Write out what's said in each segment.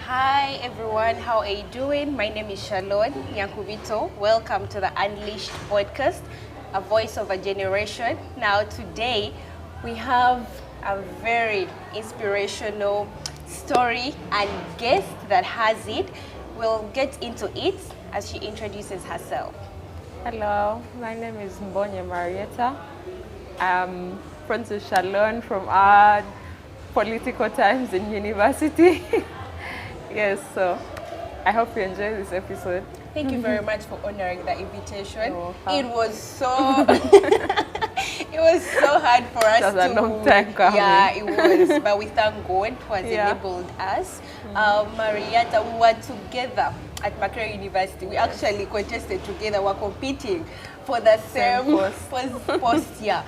Hi everyone, how are you doing? My name is Shallon Nyankubito. Welcome to the Unleashed podcast, a voice of a generation. Now today we have a very inspirational story and guest that has it. We'll get into it as she introduces herself. Hello, my name is Marrietta. I'm friends with Shallon from our political times in university. Yes, so I hope you enjoy this episode. Thank you very much for honoring the invitation. You're It welcome. was so it was so hard for us It was to a long time coming. Yeah, it was. But we thank God who has Yeah. enabled us. Marrietta, we were together at Marrietta University. We actually contested together. We're competing for the same post here.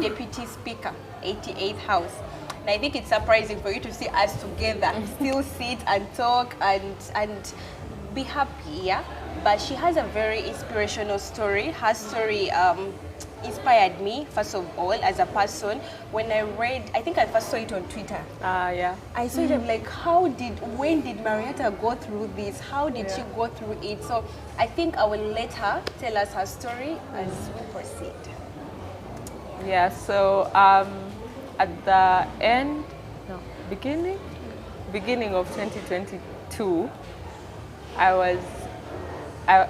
Deputy Speaker, 88th House. And I think it's surprising for you to see us together, still sit and talk and be happy, yeah? But she has a very inspirational story. Her story inspired me, first of all, as a person. When I read, I think I first saw it on Twitter. Yeah. I saw it, I'm like, when did Marrietta go through this? How did she go through it? So I think I will let her tell us her story as we proceed. Yeah, so at the beginning of 2022, I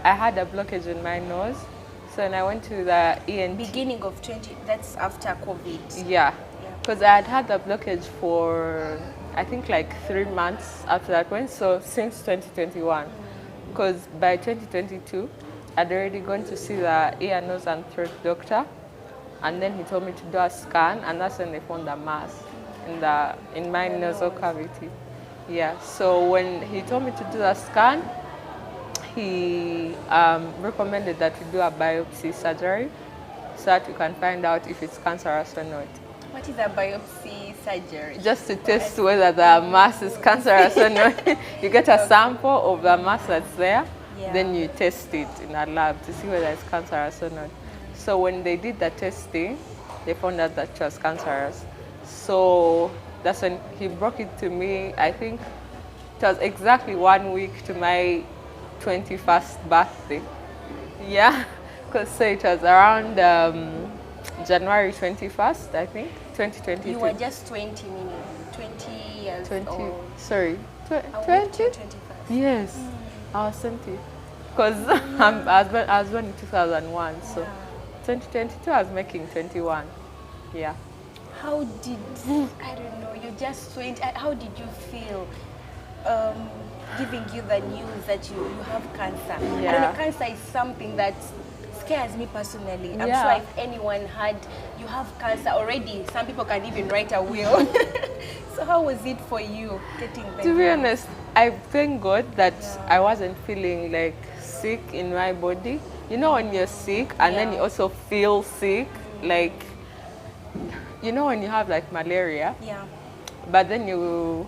had a blockage in my nose. So when I went to the ENT. Beginning of 20, that's after COVID. Yeah, because I had the blockage for I think like 3 months after that point. So since 2021, because by 2022, I'd already gone to see the ear, nose, and throat doctor, and then he told me to do a scan, and that's when they found a mass in my nasal cavity. Yeah. So when he told me to do the scan, he recommended that we do a biopsy surgery so that we can find out if it's cancerous or not. What is a biopsy surgery? Just to test whether the mass is cancerous or not. You get a sample of the mass that's there, then you test it in a lab to see whether it's cancerous or not. So when they did the testing, they found out that it was cancerous. So that's when he broke it to me. I think it was exactly 1 week to my 21st birthday. Yeah, because so it was around January 21st, I think, 2022. You were just 20, meaning 20 years 20, old. sorry, I 20? 25. Yes, I was 20. Because I was born in 2001, so 2022 I was making 21. Yeah. How did, I don't know, you're just 20, how did you feel giving you the news that you have cancer? I don't know, cancer is something that scares me personally. I'm sure if anyone had, you have cancer already, some people can even write a will. So how was it for you getting the To be news? honest, I thank God that I wasn't feeling like sick in my body. You know when you're sick and then you also feel sick, like, you know when you have like malaria, but then you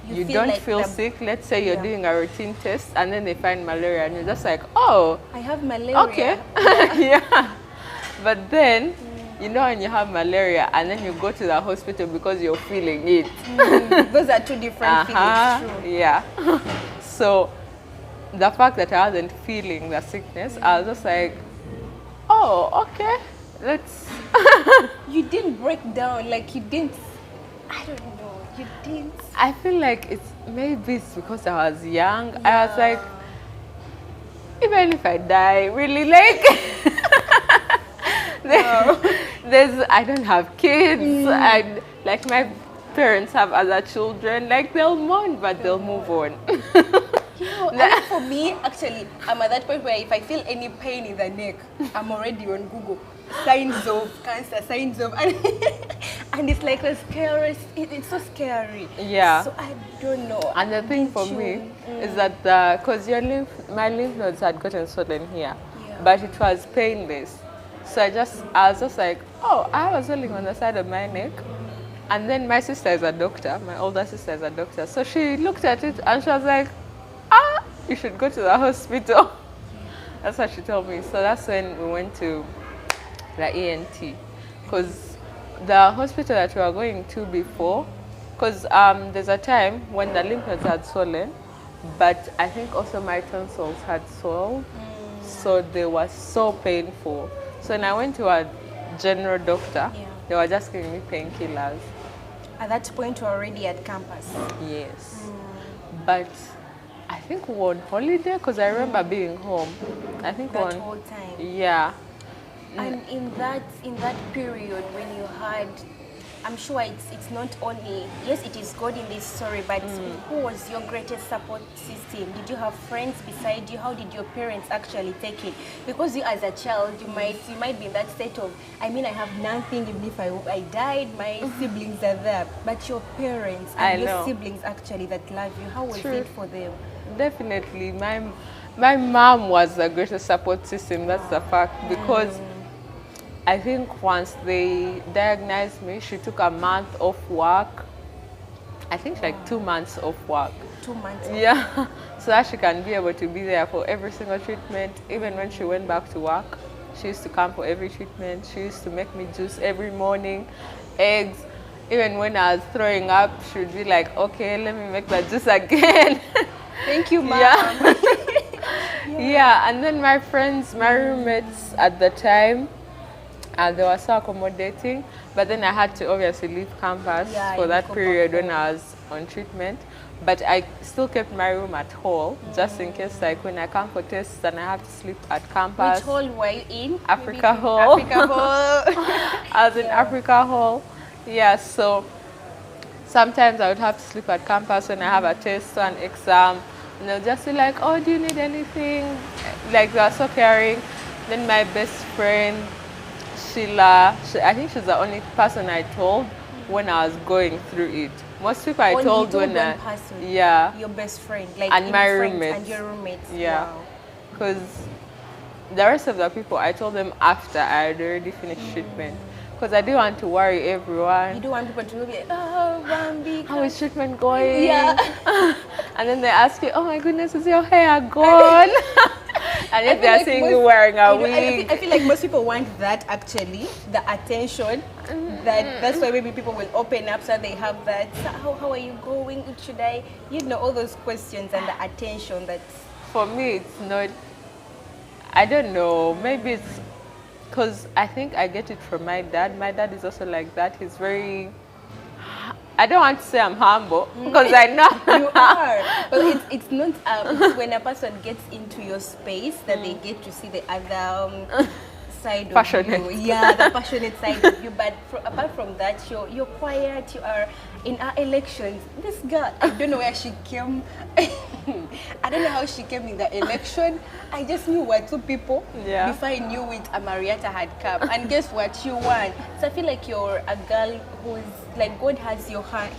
don't like feel sick. Let's say you're doing a routine test and then they find malaria and you're just like, oh, I have malaria. okay. Yeah. But then, you know when you have malaria and then you go to the hospital because you're feeling it. Those are two different things, true. Yeah. So the fact that I wasn't feeling the sickness, I was just like, oh, okay, let's. You didn't break down, like you didn't, I don't know, you didn't. I feel like maybe it's because I was young. I was like, even if I die, really, like, I don't have kids. And like my parents have other children. Like they'll mourn, but they'll move on. You know, I think for me, actually, I'm at that point where if I feel any pain in the neck, I'm already on Google. Signs of cancer, signs of, and it's like the scariest, it's so scary. Yeah. So I don't know. And the thing for me is that because my lymph nodes had gotten swollen here, but it was painless. So I was just like, oh, I was swelling on the side of my neck. And then my sister is a doctor, my older sister is a doctor. So she looked at it and she was like, you should go to the hospital. That's what she told me. So that's when we went to the ENT. Because the hospital that we were going to before, because there's a time when the lymph nodes had swollen, but I think also my tonsils had swelled, so they were so painful. So when I went to a general doctor, Yeah. they were just giving me painkillers. At that point, you're already at campus. Yes. But I think we were on holiday because I remember being home. I think That on whole time. yeah. And in that period when you had, I'm sure it's not only, yes, it is God in this story, but who was your greatest support system? Did you have friends beside you? How did your parents actually take it? Because you as a child, you might be in that state of, I mean, I have nothing, even if I died, my siblings are there. But your parents and I your know. siblings actually that love you, how was True. it for them? Definitely. My mom was the greatest support system, that's the fact. Because I think once they diagnosed me, she took a month off work. I think like 2 months off work. 2 months. Yeah. So that she can be able to be there for every single treatment. Even when she went back to work, she used to come for every treatment. She used to make me juice every morning, eggs. Even when I was throwing up, she would be like, okay, let me make that juice again. Thank you, Mom. Yeah. Yeah, and then my friends, my roommates at the time, they were so accommodating, but then I had to obviously leave campus Yeah, for you that go period back when I was on treatment. But I still kept my room at hall, just in case, like when I come for tests and I have to sleep at campus. Which hall were you in? Africa Hall. Africa Hall. I was in Africa Hall. Yeah, so sometimes I would have to sleep at campus when I have a test or an exam. And they'll just be like, oh, do you need anything? Like, they are so caring. Then my best friend, Sheila, I think she's the only person I told when I was going through it. Most people I Only told you when one I, person. yeah, Your best friend, like and in my friends roommates. and your roommates. Yeah. Wow. Because the rest of the people I told them after I had already finished treatment. Because I didn't want to worry You everyone. don't want people to be like, oh, Bambi. How is treatment going? Yeah. And then they ask you, oh my goodness, is your hair gone? And if they're seeing you wearing a wig. I feel like most people want that actually, the attention. That's why maybe people will open up so they have that. So how are you going? Should I? You know, all those questions and the attention that. For me, it's not, I don't know, maybe it's because I think I get it from my dad. My dad is also like that. He's very, I don't want to say I'm humble because I know. You are. But it's not it's when a person gets into your space that they get to see the other side Passionate. of you. Yeah, the passionate side of you. But apart from that, you're quiet. You are in our elections. This girl, I don't know where she came. I don't know how she came in the election. I just knew what two people before I knew it. A Marrietta had come, and guess what? You won. So I feel like you're a girl who's like God has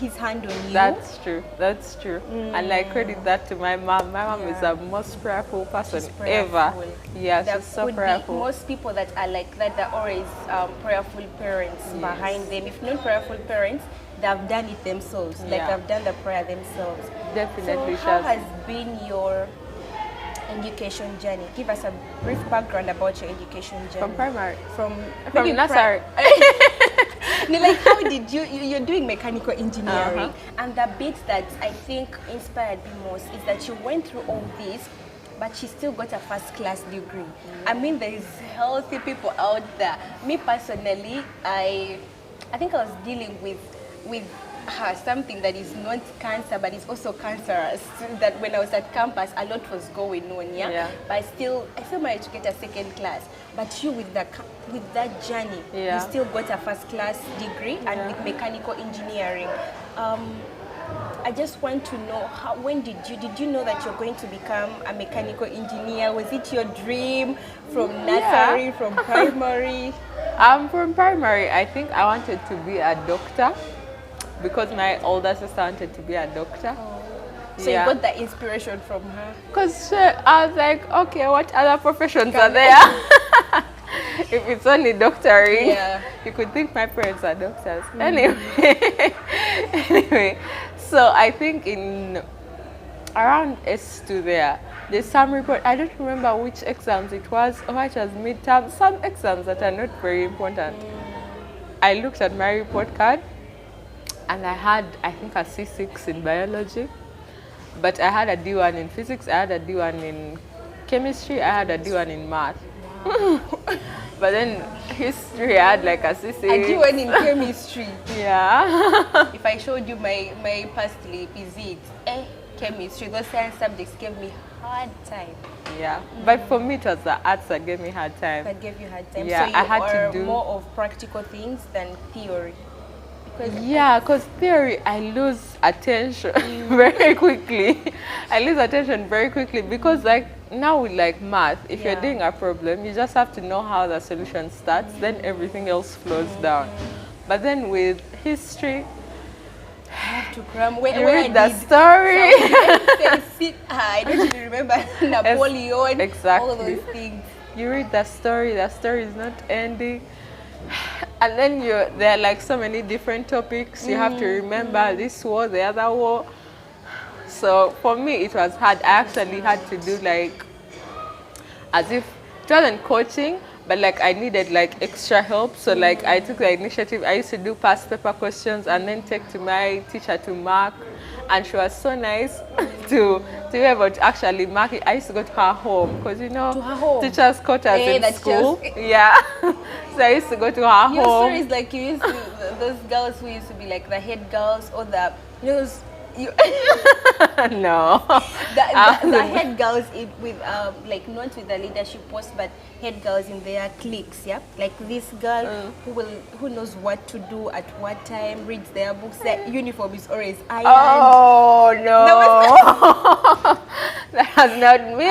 His hand on you. That's true. That's true. And I credit that to my mom. My mom is the most prayerful person ever. Yeah, There she's so could be prayerful. most people that are like that. They're always prayerful parents behind them. If not prayerful parents, they've done it themselves. Like they've done the prayer themselves. Definitely. So how has been your education journey? Give us a brief background about your education journey. From primary. From From nursery. No, like how did you're doing mechanical engineering, and the bit that I think inspired me most is that you went through all this, but she still got a first class degree. I mean, there is healthy people out there. Me personally, I think I was dealing with something that is not cancer, but it's also cancerous. That when I was at campus, a lot was going on, But I still managed to get a second class. But you with that journey, you still got a first class degree and with mechanical engineering. I just want to know when did you know that you're going to become a mechanical engineer? Was it your dream from nursery, from primary? From primary, I think I wanted to be a doctor because my older sister wanted to be a doctor. So you got the inspiration from her? Because I was like, okay, what other professions are there? If it's only doctoring, you could think my parents are doctors. Anyway, so I think in around S2 there's some report, I don't remember which exams it was, or it was midterm, some exams that are not very important. I looked at my report card and I had, I think, a C6 in biology. but I had a D1 in physics, I had a D1 in chemistry, I had a D1 in math. But then history, I had like a C6. A D1 in chemistry. Yeah. If I showed you my past physics, chemistry, those science subjects gave me hard time. Yeah, but for me it was the arts that gave me hard time. That gave you hard time. Yeah, so you I had are to do more of practical things than theory. Because theory, I lose attention very quickly. I lose attention very quickly because like now with like math, if you're doing a problem, you just have to know how the solution starts, then everything else flows down. But then with history, to cram. You read the story. I don't even remember Napoleon. Exactly. All those things. You read the story is not ending. And then there are like so many different topics. You have to remember this war, the other war. So for me, it was hard. I actually had to do like, as if it wasn't coaching, but like I needed like extra help. So like I took the initiative. I used to do past paper questions and then take to my teacher to mark. And she was so nice to be able to actually mark it. I used to go to her home because teachers' quarters in school. Yeah. So I used to go to her home. Your story is like you used to, those girls who used to be like the head girls or the, no. The head girls with like not with the leadership post, but head girls in their cliques, yeah. Like this girl who knows what to do at what time, reads their books. Their uniform is always ironed. Oh no, that's not me.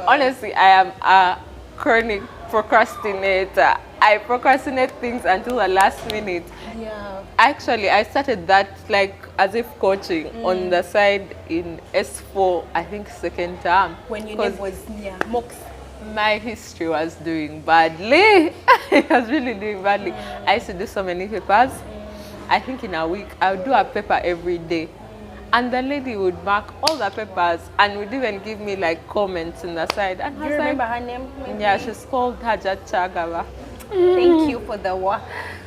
Honestly, I am a chronic procrastinator. I procrastinate things until the last minute. Yeah. Actually, I started that like as if coaching on the side in S4, I think second term. When your name was Mox. My history was doing badly. It was really doing badly. I used to do so many papers. I think in a week, I would do a paper every day. And the lady would mark all the papers and would even give me like comments in the side. And do you remember her name? Maybe? Yeah, she's called Hajat Chagava. Thank you for the work.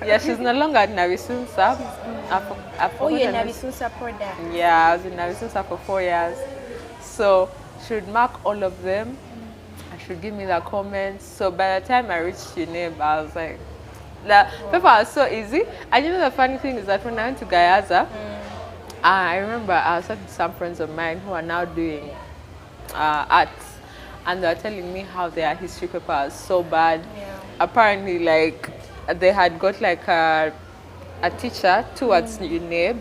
Yeah, she's no longer at Navisunsa. Oh, you're Navisunsa product. Yeah, I was in Navisunsa for 4 years. So she would mark all of them. And she would give me the comments. So by the time I reached UNEB, I was like, the paper was so easy. And you know the funny thing is that when I went to Gayaza, I remember I was talking to some friends of mine who are now doing arts. And they were telling me how their history paper was so bad. Yeah. Apparently, like, they had got like a teacher towards UNEB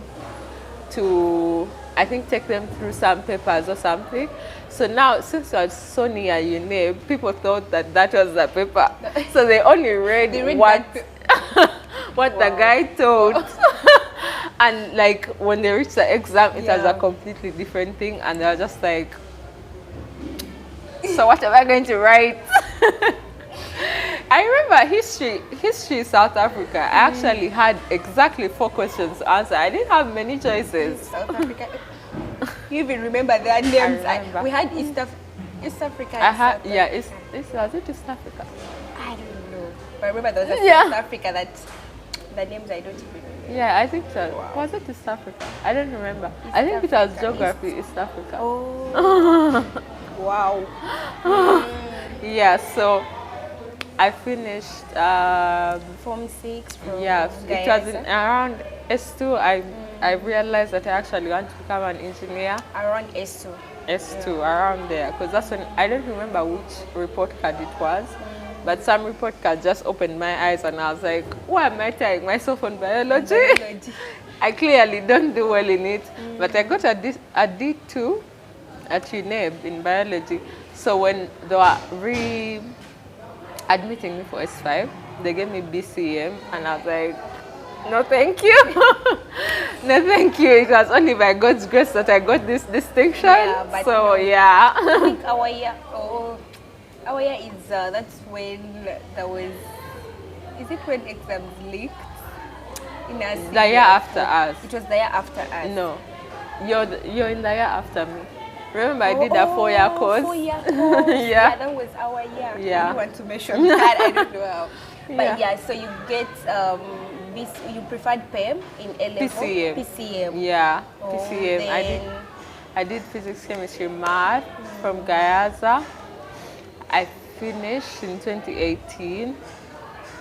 to, I think, take them through some papers or something. So now, since I was so near UNEB, people thought that that was the paper. So they only read what the guy taught. And like, when they reached the exam, it was a completely different thing. And they were just like, so what am I going to write? I remember history South Africa. I actually had exactly 4 questions to answer. I didn't have many choices. South Africa. You even remember their names? We had East Africa. Was it East Africa? I don't know. But I remember there was a South Africa that the names I don't even remember. Yeah, I think so. Was it East Africa? I don't remember. I think it was geography, East Africa. Oh. Wow. Yeah, so I finished Form 6 from it was in around S2. I realized that I actually want to become an engineer. Around S2. Around there, because that's when I don't remember which report card it was, but some report card just opened my eyes and I was like, why am I tying myself on biology? I clearly don't do well in it, but I got a D2 at UNEB in biology. So when they were admitting me for S5, they gave me BCM and I was like, no thank you. No thank you. It was only by God's grace that I got this distinction. Yeah, so I think our year is that's when there was, is it when exams leaked? The year after us. It was the year after us. No, you're in the year after me. Remember, I did a 4-year course. 4-year course. Yeah, that was our year. Yeah. I don't want to mention that. I don't know how. But so you get you preferred PEM in A level. PCM. PCM. Yeah, PCM. Then I did physics, chemistry, math from Gayaza. I finished in 2018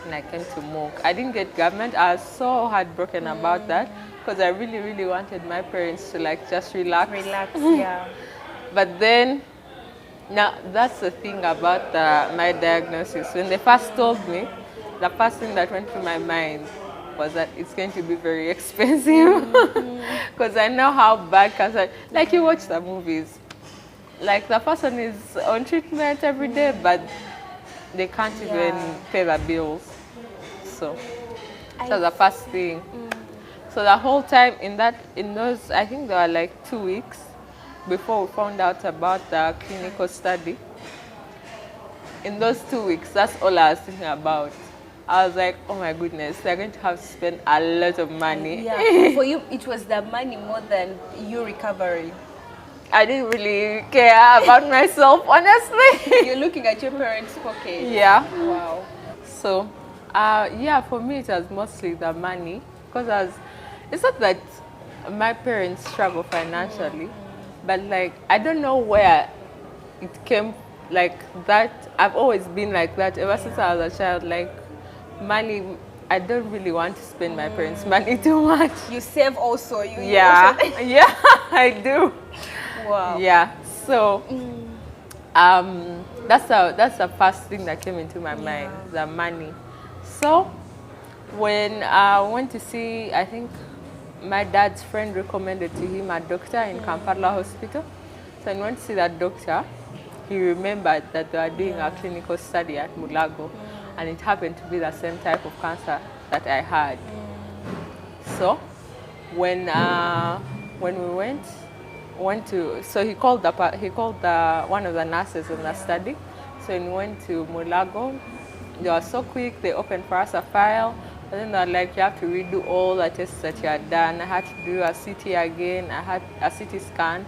and I came to MOOC. I didn't get government. I was so heartbroken about that because I really, really wanted my parents to like just relax. Relax, yeah. But then, now that's the thing about my diagnosis. When they first told me, the first thing that went through my mind was that it's going to be very expensive because I know how bad cancer. Like you watch the movies, like the person is on treatment every day, but they can't even pay the bills. So that's the first thing. So the whole time in those, I think there were like 2 weeks before we found out about the clinical study. In those 2 weeks, that's all I was thinking about. I was like, oh my goodness, they're going to have to spend a lot of money. Yeah, for you, it was the money more than you recovering. I didn't really care about myself, honestly. You're looking at your parents' pocket. Yeah. Wow. So, yeah, for me, it was mostly the money. Because it's not that my parents struggle financially, but like, I don't know where it came like that. I've always been like that ever since I was a child. Like, money, I don't really want to spend my parents' money too much. You save also. You Yeah, yeah, I do. Wow. Yeah, so that's the first thing that came into my mind, the money. So when I went to see, I think my dad's friend recommended to him a doctor in Kampala Hospital. So when I went to see that doctor, he remembered that they were doing a clinical study at Mulago, and it happened to be the same type of cancer that I had. So when we went to, so he called one of the nurses in the study. So when we went to Mulago, they were so quick. They opened for us a file, and then they were like, you have to redo all the tests that you had done. I had to do a CT again. I had a CT scan.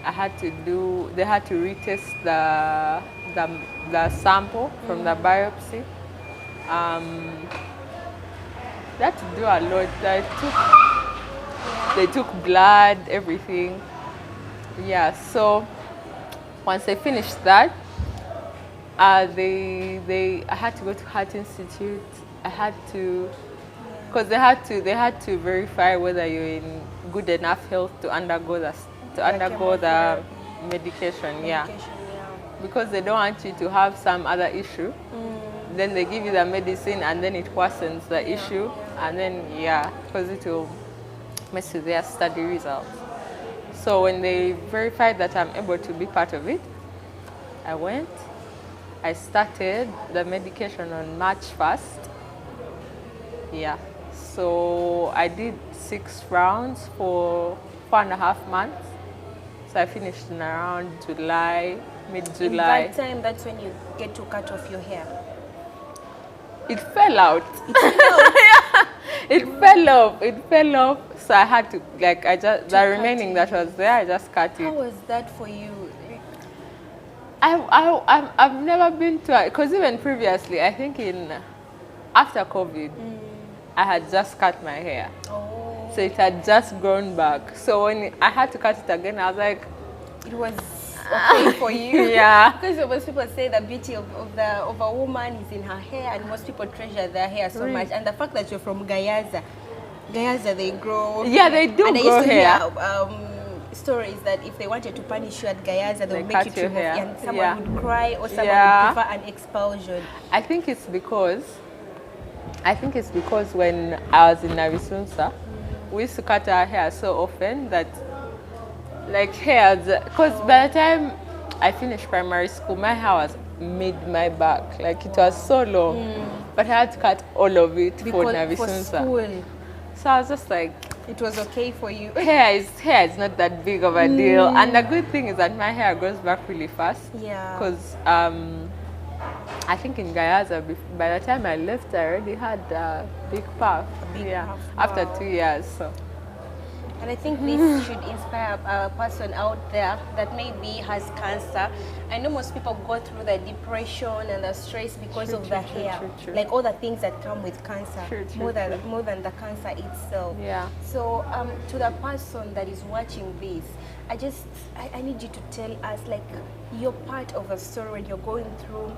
They had to retest the sample from the biopsy. They had to do a lot. They took blood, everything. Yeah, so once they finished that, I had to go to Heart Institute. I had to, because they had to verify whether you're in good enough health to undergo the medication. Yeah, because they don't want you to have some other issue. Then they give you the medicine and then it worsens the issue, and then because it will mess with their study results. So when they verified that I'm able to be part of it, I went. I started the medication on March 1st. Yeah. So I did 6 rounds for 4.5 months. So I finished in around July, mid-July. In that time, that's when you get to cut off your hair. It fell out. Yeah, it fell off. So I had to, like, the remaining that was there, I just cut it. How was that for you? I've never been to, because even previously, I think after COVID, I had just cut my hair. Oh. So it had just grown back. So when I had to cut it again, I was like, it was okay for you. Yeah. Because most people say the beauty of a woman is in her hair, and most people treasure their hair so much. And the fact that you're from Gayaza, they grow. Yeah, they do and grow I used to hair. Hear, stories that if they wanted to punish you at Gayaza, they would make you trim off, hair. and someone would cry, or someone would prefer an expulsion. I think it's because when I was in Navisunsa, we used to cut our hair so often that, like, hairs, because by the time I finished primary school, my hair was mid my back, like it was so long, but I had to cut all of it for Navisunsa. For school. So I was just like, it was okay for you. Hair is not that big of a deal, and the good thing is that my hair grows back really fast. Yeah. Because I think in Gayaza, by the time I left, I already had a big puff. Puff. After 2 years. So. And I think this should inspire a person out there that maybe has cancer. I know most people go through the depression and the stress because of the hair, like all the things that come with cancer, more than the cancer itself. Yeah. So to the person that is watching this, I need you to tell us, like, you're part of a story when you're going through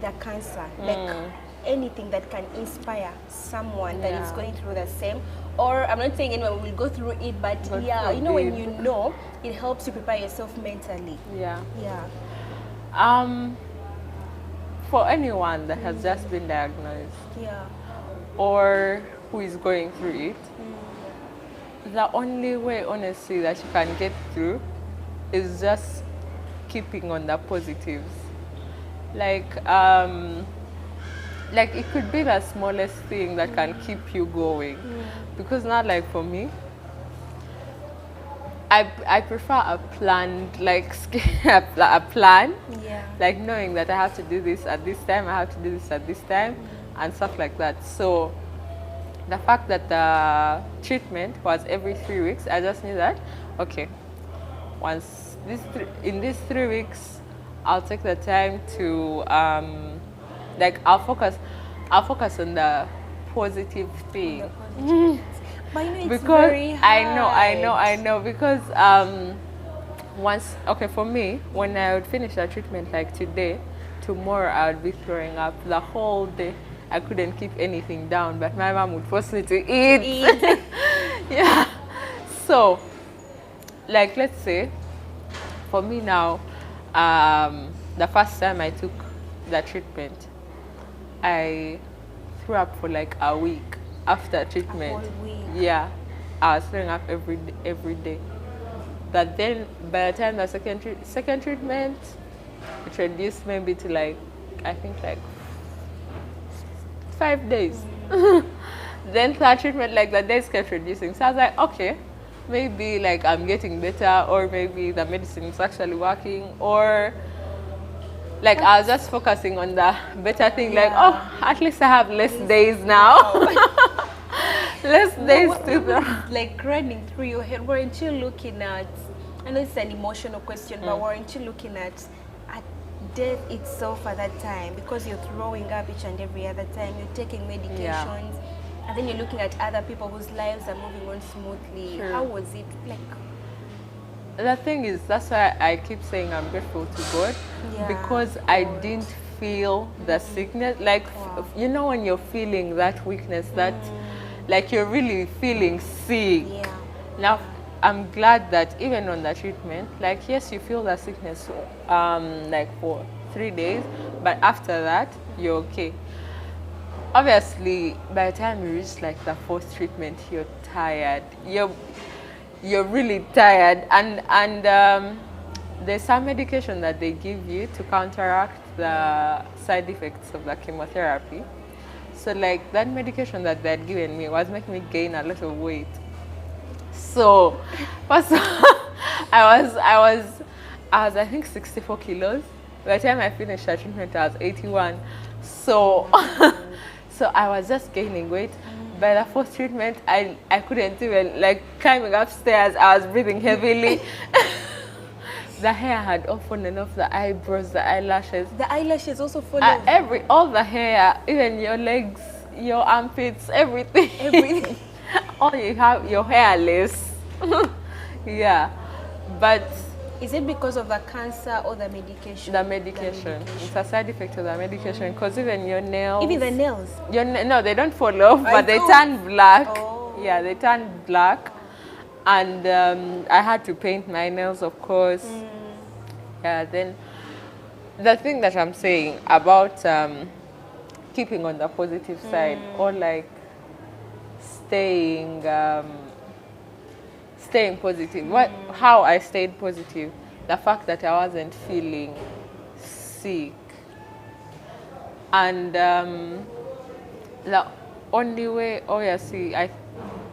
the cancer, like anything that can inspire someone that is going through the same. Or I'm not saying anyone will go through it, but yeah, you know, when you know, it helps you prepare yourself mentally. Yeah. Yeah. For anyone that has just been diagnosed, Yeah. or who is going through it, the only way, honestly, that you can get through is just keeping on the positives. Like it could be the smallest thing that can keep you going. Because not like for me, I prefer a planned, like a plan. Yeah. Like knowing that I have to do this at this time, I have to do this at this time, and stuff like that. So the fact that the treatment was every 3 weeks, I just knew that, okay, once in these 3 weeks, I'll take the time to like I'll focus on the positive thing. But you know, it's Because very hard. I know because once, okay, for me, when I would finish the treatment, like today, tomorrow I would be throwing up the whole day. I couldn't keep anything down, but my mom would force me to eat. Yeah. So, like, let's say, for me now, the first time I took the treatment, I threw up for like a week after treatment. A whole week. Yeah, I was throwing up every day. But then, by the time the second treatment, it reduced maybe to like, I think like 5 days. Then third treatment, like the days kept reducing. So I was like, okay, maybe like I'm getting better, or maybe the medicine is actually working, or like I was just focusing on the better thing. Like, oh, at least I have less days now. Less days to throw. Like running through your head, weren't you looking at, I know it's an emotional question, but weren't you looking at death itself at that time? Because you're throwing up each and every other time, you're taking medications, and then you're looking at other people whose lives are moving on smoothly. How was it like? The thing is, that's why I keep saying I'm grateful to God, because I didn't feel the sickness. Like, you know, when you're feeling that weakness, that like you're really feeling sick. Now, I'm glad that even on the treatment, like, yes, you feel the sickness like for 3 days, but after that, you're okay. Obviously, by the time you reach like the fourth treatment, you're tired. You're really tired, and there's some medication that they give you to counteract the side effects of the chemotherapy. So like that medication that they had given me was making me gain a lot of weight. So first I was I think 64 kilos. By the time I finished the treatment, I was 81. So so I was just gaining weight. By the fourth treatment, I couldn't even, like, climbing upstairs, I was breathing heavily. The hair had all fallen off, the eyebrows, the eyelashes. The eyelashes also fall off? All the hair, even your legs, your armpits, everything. Everything. All you have, your hairless. Yeah. But is it because of the cancer or the medication? The medication. It's a side effect of the medication, because even your nails. Even the nails? No, they don't fall off, but they turn black. Oh. Yeah, they turn black. And I had to paint my nails, of course. Yeah, then the thing that I'm saying about keeping on the positive side, or like staying positive. How I stayed positive, the fact that I wasn't feeling sick, and the only way, obviously,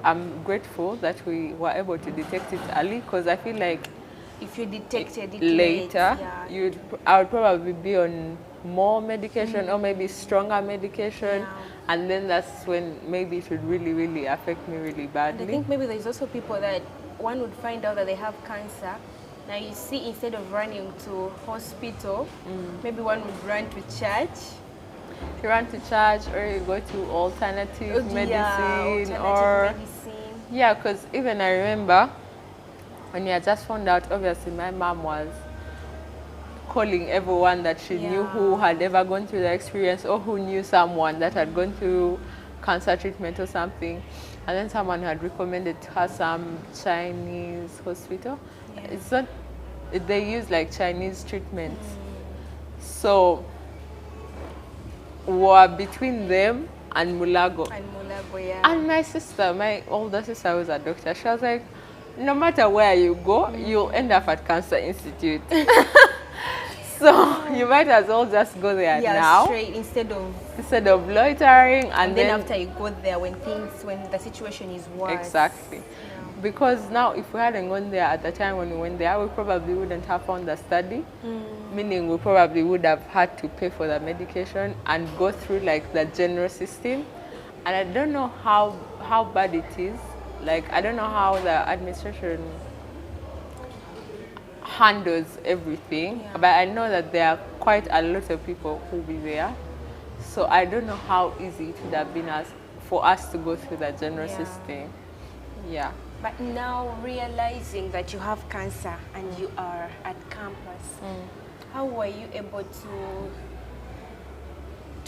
I'm grateful that we were able to detect it early, because I feel like if you detected it later, I would probably be on more medication, or maybe stronger medication, and then that's when maybe it would really, really affect me really badly. And I think maybe there's also people that one would find out that they have cancer. Now you see, instead of running to hospital, maybe one would run to church. You run to church, or you go to alternative medicine, yeah, because even I remember when I just found out, obviously my mom was calling everyone that she knew who had ever gone through the experience, or who knew someone that had gone through cancer treatment or something. And then someone had recommended to her some Chinese hospital. It's not, they use like Chinese treatments. So we're between them and Mulago. And my sister, my older sister, was a doctor. She was like, no matter where you go, you'll end up at Cancer Institute. So you might as well just go there now. Straight, instead of loitering, and then after you go there when the situation is worse. Exactly. Because now if we hadn't gone there at the time when we went there, we probably wouldn't have found the study. Meaning we probably would have had to pay for the medication and go through like the general system. And I don't know how bad it is. Like, I don't know how the administration handles everything, but I know that there are quite a lot of people who will be there. So I don't know how easy it would have been for us to go through the general system. Yeah. But now realizing that you have cancer and you are at campus, how were you able to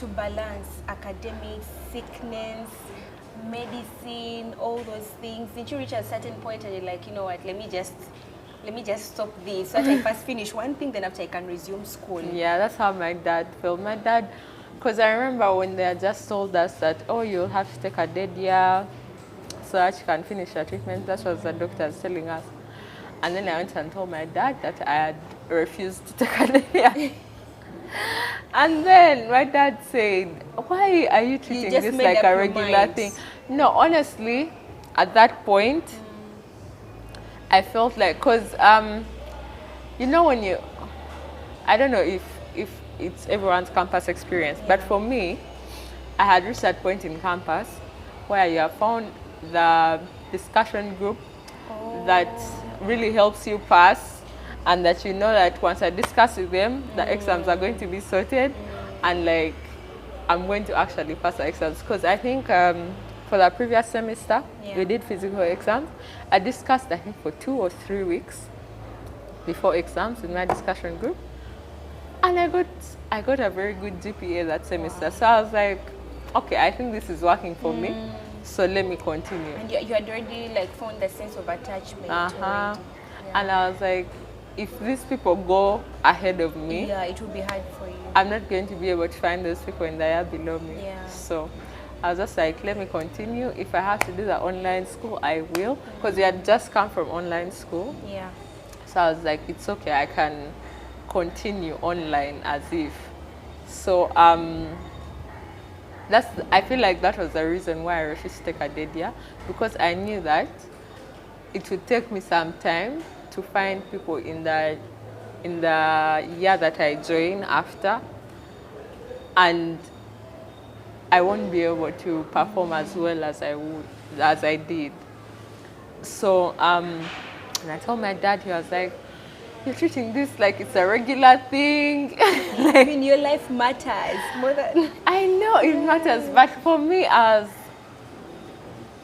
balance academics, sickness, medicine, all those things? Did you reach a certain point and you're like, you know what, let me just stop this so that I first finish one thing, then after I can resume school? Yeah, that's how my dad felt. My dad, because I remember when they had just told us that, oh, you'll have to take a dead year so that you can finish your treatment. That was the doctor telling us. And then I went and told my dad that I had refused to take a dead year. And then my dad said, why are you treating this like a regular thing? No, honestly, at that point, I felt like, because, you know, when you, I don't know if it's everyone's campus experience, but for me, I had reached that point in campus where you have found the discussion group that really helps you pass, and that you know that once I discuss with them, the exams are going to be sorted, and like I'm going to actually pass the exams. Because I think for the previous semester, we did physical exams. I discussed, I think, for 2 or 3 weeks before exams in my discussion group, and I got a very good GPA that semester. So I was like, okay, I think this is working for me. So let me continue. And you had already like found the sense of attachment. And I was like, if these people go ahead of me, it will be hard for you. I'm not going to be able to find those people in the year below me. So I was just like, let me continue. If I have to do the online school, I will. Because we had just come from online school. So I was like, it's okay, I can continue online as if. So I feel like that was the reason why I refused to take a dead year, because I knew that it would take me some time to find people in the year that I join after, and I won't be able to perform as well as I did. So and I told my dad, he was like, you're treating this like it's a regular thing. Like, I mean, your life matters more than... I know it matters, but for me, I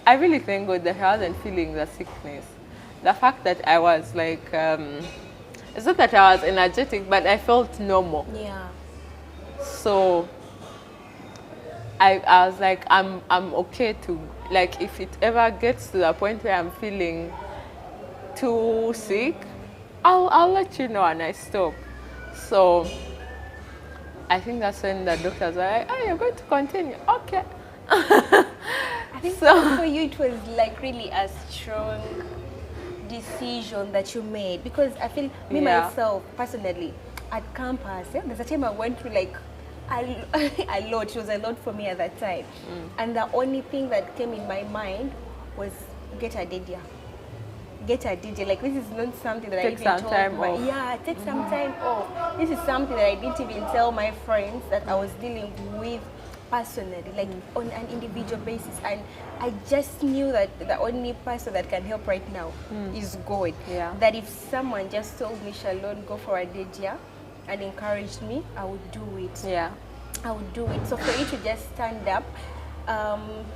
really thank God that I wasn't feeling the sickness. The fact that I was like, it's not that I was energetic, but I felt normal. So I was like, I'm okay to, like, if it ever gets to the point where I'm feeling too sick, I'll let you know and I stop. So I think that's when the doctors were like, oh, you're going to continue. Okay. I think for you it was like really a strong decision that you made, because I feel myself personally at campus, there's a time I went through like a lot. It was a lot for me at that time. And the only thing that came in my mind was get a dead year. Get a DJ. Like, this is not something that I even told take some time off. This is something that I didn't even tell my friends that I was dealing with personally, like on an individual basis, and I just knew that the only person that can help right now is God. Yeah. That if someone just told me, Shallon, go for a date, and encouraged me, I would do it. Yeah. I would do it. So for you to just stand up,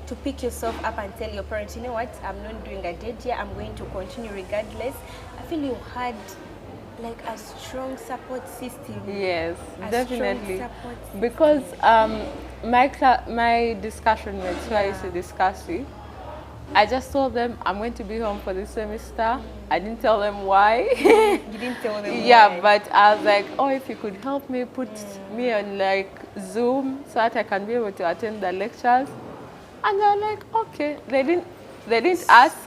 to pick yourself up and tell your parents, you know what, I'm not doing a date here, I'm going to continue regardless. I feel you had like a strong support system. Yes, A definitely. strong support system. Because my discussion mates who I used to discuss with, I just told them I'm going to be home for this semester. I didn't tell them why. You didn't tell them Yeah, why. but I was like, oh, if you could help me put me on like Zoom so that I can be able to attend the lectures. And they're like, okay. They didn't ask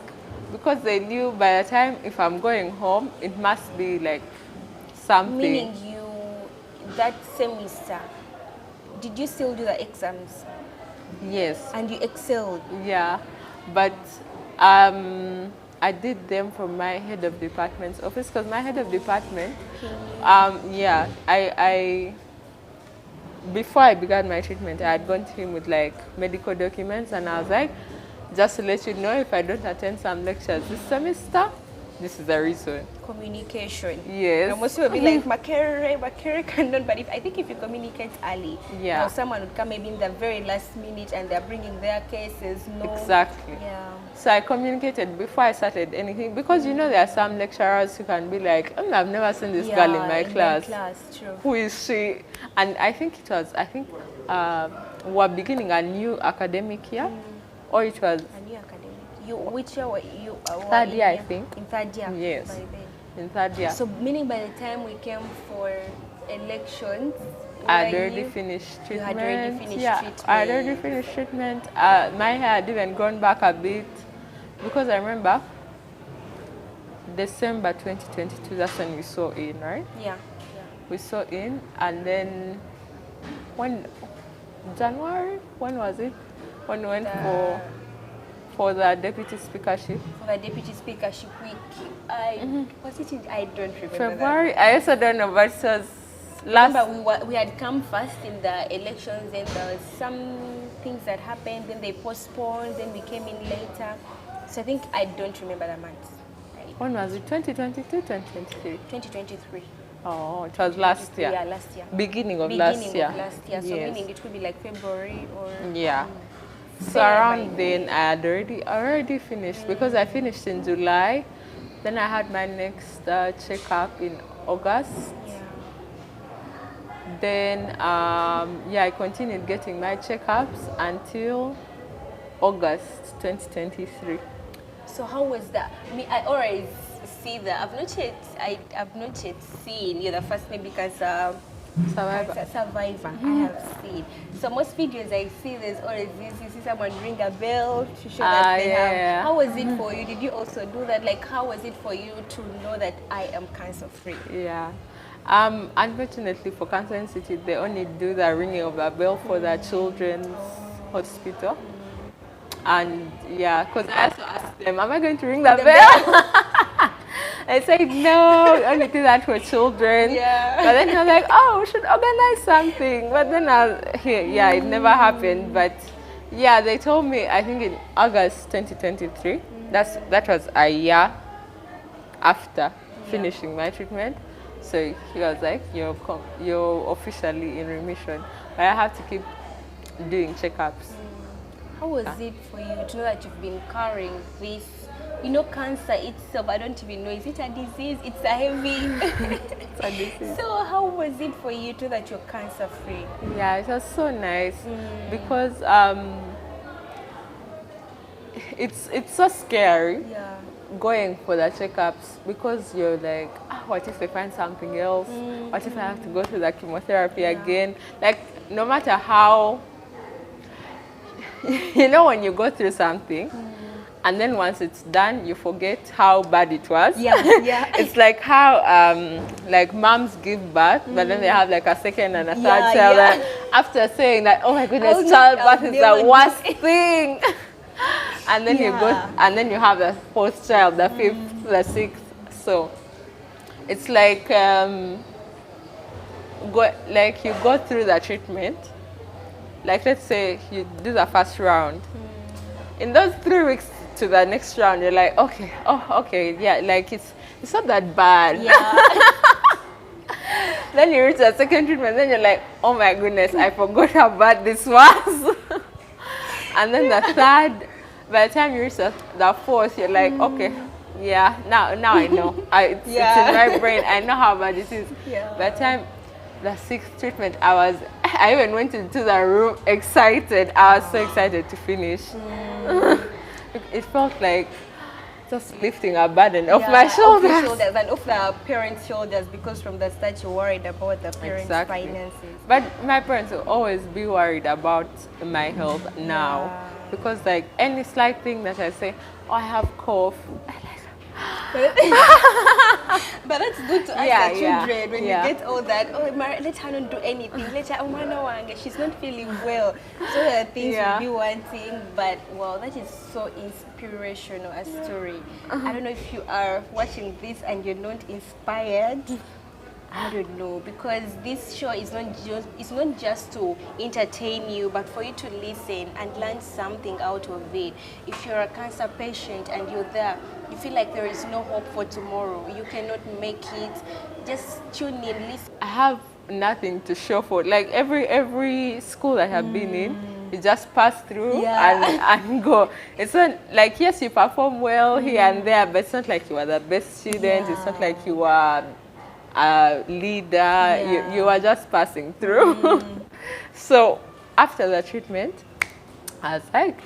because they knew by the time if I'm going home, it must be like something. Meaning you, that semester, did you still do the exams? Yes. And you excelled? Yeah, but I did them from my head of department's office because my head of department, yeah, I before I began my treatment, I had gone to him with like medical documents, and I was like, just to let you know, if I don't attend some lectures this semester, this is the reason. Communication. Yes. And most people will be like, Makere cannot, but I think if you communicate early, Yeah. or someone would come maybe in the very last minute and they're bringing their cases, no. Exactly. Yeah. So I communicated before I started anything because you know there are some lecturers who can be like, oh, I've never seen this girl in my class. True. Who is she? And I think we're beginning a new academic year, or it was A new academic. Which year were you? third year, I think. In third year. Yes. By then. In third year. So meaning by the time we came for elections, I had were already you- finished treatment. You had already finished yeah, treatment. I had already finished treatment. My hair had even gone back a bit because I remember December 2022. That's when we saw in, right? Yeah. We saw in, and then when January, when was it? When we went for the deputy speakership. For the deputy speakership week, was it in, I don't remember. February. I also don't know, but it was last. Remember, we had come first in the elections, and there was some things that happened, then they postponed, then we came in later. So I think I don't remember the month. Right? When was it? 2022, 2023? 2023. Oh, it was last year. Yeah, last year. Beginning of Beginning last year. of last year. So Yes. meaning it could be like February or... Yeah. So Fair around by then I had already finished because I finished in July. Then I had my next checkup in August. Yeah. Then I continued getting my checkups until August 2023. So how was that? I always see that. I've not yet seen. You're the first maybe because Survivor. I have seen. So most videos I see, there's always this. You see someone ring a bell to show that they have. How was it for you? Did you also do that? Like, how was it for you to know that I am cancer free? Yeah. Unfortunately for Cancer Institute, they only do the ringing of the bell for the children's hospital. And yeah, because I also asked them, am I going to ring the bell? I said, no, only do that for children. Yeah. But then I was like, oh, we should organize something. But then it never happened. But yeah, they told me, I think in August 2023, that was a year after finishing my treatment. So he was like, you're officially in remission. But I have to keep doing checkups. How was it for you to know that you've been carrying this? You know, cancer itself, I don't even know, is it a disease? It's a heavy... It's a disease. So how was it for you to know that you're cancer free? Yeah, it was so nice because it's so scary going for the checkups because you're like, what if they find something else? What if I have to go through the chemotherapy again? Like, no matter how, you know, when you go through something, and then once it's done, you forget how bad it was. Yeah. It's like how like moms give birth, but then they have like a second and a third child. And after saying that, oh my goodness, childbirth is the worst thing. And then you go, and then you have the fourth child, the fifth, the sixth. So it's like you go through the treatment. like let's say you do the first round. In those 3 weeks to the next round, you're like, okay, oh, okay, yeah, like it's not that bad. Yeah. Then you reach the second treatment, then you're like, oh my goodness, I forgot how bad this was. And then the third, by the time you reach the fourth, you're like, okay, yeah, now I know. It's in my brain. I know how bad it is. Yeah. By the time the sixth treatment, I even went into the room excited. I was so excited to finish. It felt like just lifting a burden off my shoulders. Off your shoulders and off the parents' shoulders, because from the start you're worried about the parents' finances. But my parents will always be worried about my health now, because like any slight thing that I say, oh, I have cough. But that's good to ask the children when you get all that. Oh, let her not do anything. Let her, oh, Mwana, she's not feeling well. So there are things you'll be wanting. But well, that is so inspirational, a story. I don't know if you are watching this and you're not inspired. I don't know, because this show is not just to entertain you, but for you to listen and learn something out of it. If you're a cancer patient and you're there, you feel like there is no hope for tomorrow, you cannot make it, just tune in, listen. I have nothing to show for it. Like every school I have been in, you just pass through and go. It's not like, yes, you perform well here and there, but it's not like you are the best student. It's not like you are a leader. You are just passing through. So after the treatment, I was like,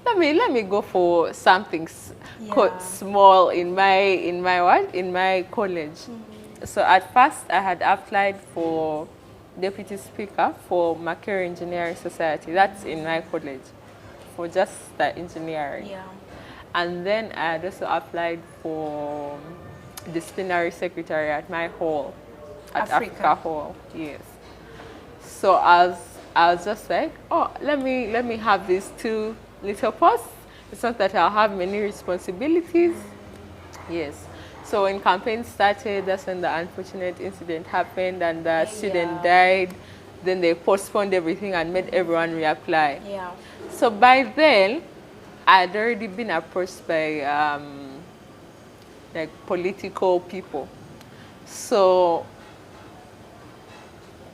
let me go for something small in my college. So at first I had applied for deputy speaker for Marrietta Engineering Society. That's in my college, for just the engineering. And then I had also applied for disciplinary secretary at my hall, at Africa Hall. Yes. So I was just like, oh, let me have these two little posts. It's not that I'll have many responsibilities. Yes. So when campaign started, that's when the unfortunate incident happened and the student died. Then they postponed everything and made everyone reapply. So by then, I had already been approached by like political people. So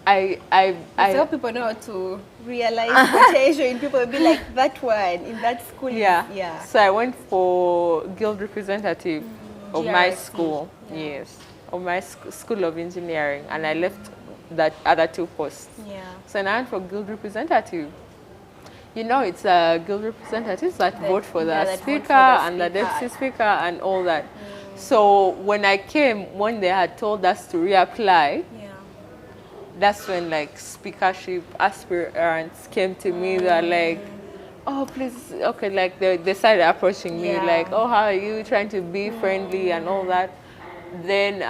I so people know how to realize potential in people, be like that one in that school. So I went for guild representative of my school. Of my school of engineering, and I left that other two posts. So I went for guild representative. You know, it's guild representatives that vote for the speaker and the deputy speaker and all that. So when I came, when they had told us to reapply, that's when like speakership aspirants came to me. They're like, oh, please, okay, like they started approaching me like, oh, how are you, trying to be friendly and all that. Then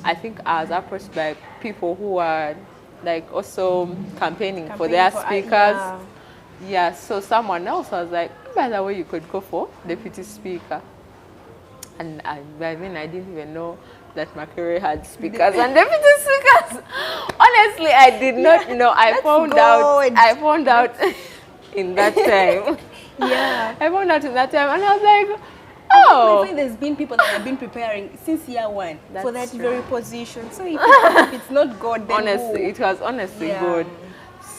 I think I was approached by people who are like also campaigning for their speakers. So someone else was like, by the way, you could go for deputy speaker. And by then I didn't even know that Marrietta had speakers and deputy speakers. Honestly, I did not know. I found out in that time. I found out in that time, and I was like, oh. I find there's been people that have been preparing since year one for that very position. So if it's not God, then honestly, it was honestly good.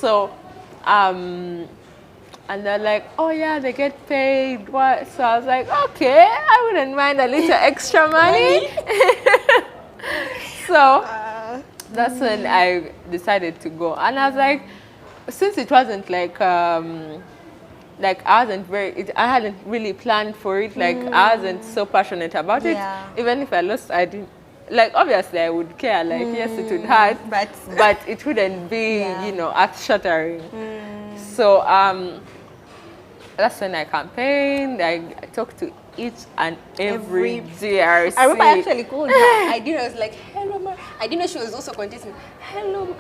So, and they're like, oh yeah, they get paid. What? So I was like, okay, I wouldn't mind a little extra money. So that's when I decided to go. And I was like, since it wasn't like I hadn't really planned for it. Like I wasn't so passionate about it. Even if I lost, I didn't. Like obviously I would care. Like yes, it would hurt, but it wouldn't be, you know, earth-shattering. So that's when I campaigned. I talked to each and every GRC. I remember I actually called her. I was like, hello, I didn't know she was also contesting. Hello,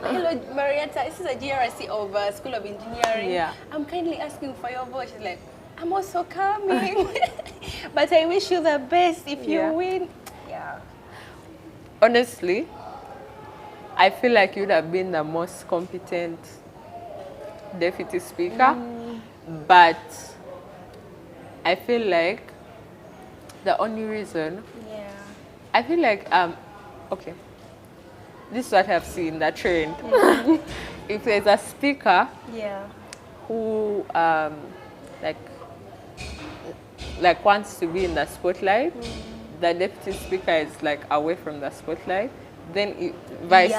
Marrietta. This is a GRC of School of Engineering. I'm kindly asking for your vote. She's like, I'm also coming. But I wish you the best if you win. Honestly, I feel like you would have been the most competent deputy speaker, but I feel like the only reason, I feel like, okay, this is what I've seen, the trend. If there's a speaker who like wants to be in the spotlight, the deputy speaker is like away from the spotlight, then vice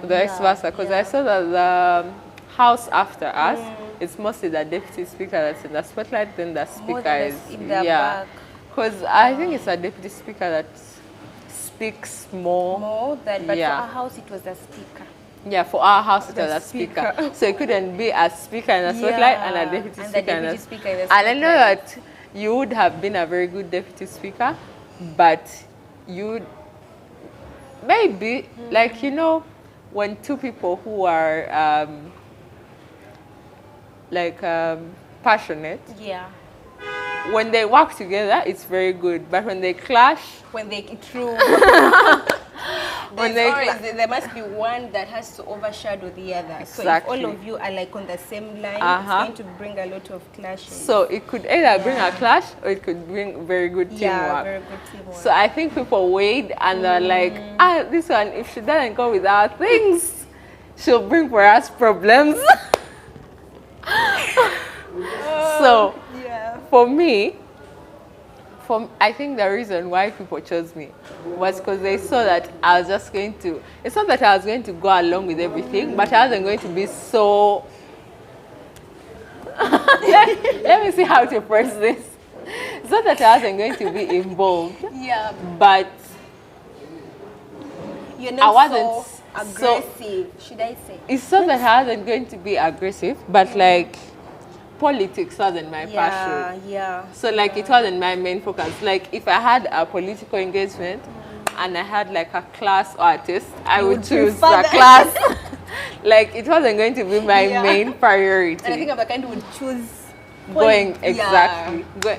versa. Because I saw that the house after us, it's mostly the deputy speaker that's in the spotlight, then the speaker is in the back. Because I think it's a deputy speaker that speaks more than, but for our house it was the speaker. Yeah, for our house it was a speaker. So it couldn't be a speaker in the spotlight and a deputy speaker in the spotlight. And I know that you would have been a very good deputy speaker, but you maybe, like, you know, when two people who are passionate, when they work together, it's very good. But when they clash, there must be one that has to overshadow the other. Exactly. So if all of you are like on the same line, it's going to bring a lot of clashes. So it could either bring a clash or it could bring very good teamwork. Yeah, very good teamwork. So I think people weighed and they're like, this one, if she doesn't go with our things, she'll bring for us problems. So for me, I think the reason why people chose me was because they saw that I was just going to, it's not that I was going to go along with everything, but I wasn't going to be so, let me see how to phrase this. It's not that I wasn't going to be involved, but you're not I wasn't so aggressive, should I say? It's not that I wasn't going to be aggressive, but like, politics wasn't my passion. So like it wasn't my main focus. Like if I had a political engagement and I had like a class or a test, I would choose the class. Like it wasn't going to be my main priority. And I think I'm the kind who would choose going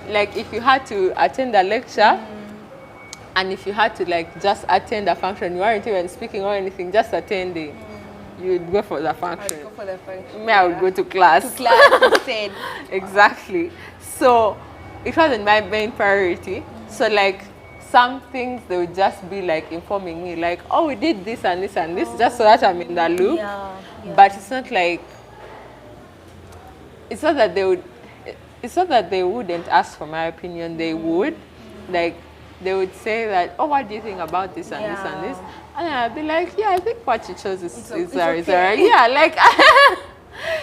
like if you had to attend a lecture and if you had to like just attend a function, you weren't even speaking or anything, just attending. You'd go for the function. I'd go for the function. Me, I would go to class. To class instead. Exactly. So it wasn't my main priority. So like some things they would just be like informing me like, oh, we did this and this and this, just so that I'm in the loop. But it's not like, it's not that they wouldn't ask for my opinion. They would, like, they would say that, oh, what do you think about this and this and this? And I'd be like, yeah, I think what you chose is alright. Yeah, like,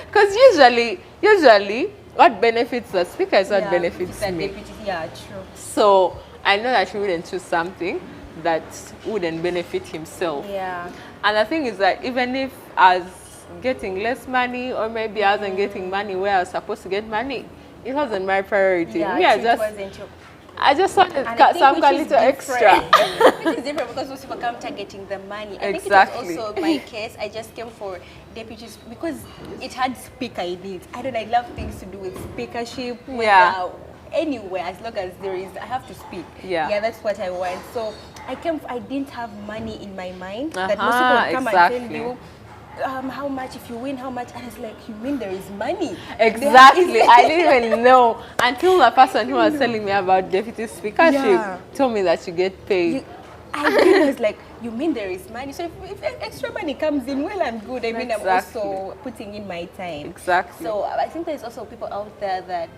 because usually what benefits the speaker is what benefits me. Yeah, true. So I know that he wouldn't choose something that wouldn't benefit himself. Yeah. And the thing is that even if I was getting less money or maybe I wasn't getting money where I was supposed to get money, it wasn't my priority. Yeah, I just wanted some little extra. Which is different because most people come targeting the money. I think it was also my case. I just came for deputies because it had speaker in it. I love things to do with speakership. Anywhere, as long as there is, I have to speak. Yeah, that's what I want. So I didn't have money in my mind. That most people would come and tell you, how much, if you win, how much? And it's like, you mean there is money? Exactly. I didn't even know until the person who was telling me about deputy speakership told me that you get paid. I was like, you mean there is money? So if extra money comes in, well, I'm good. I mean, I'm also putting in my time. Exactly. So I think there's also people out there that,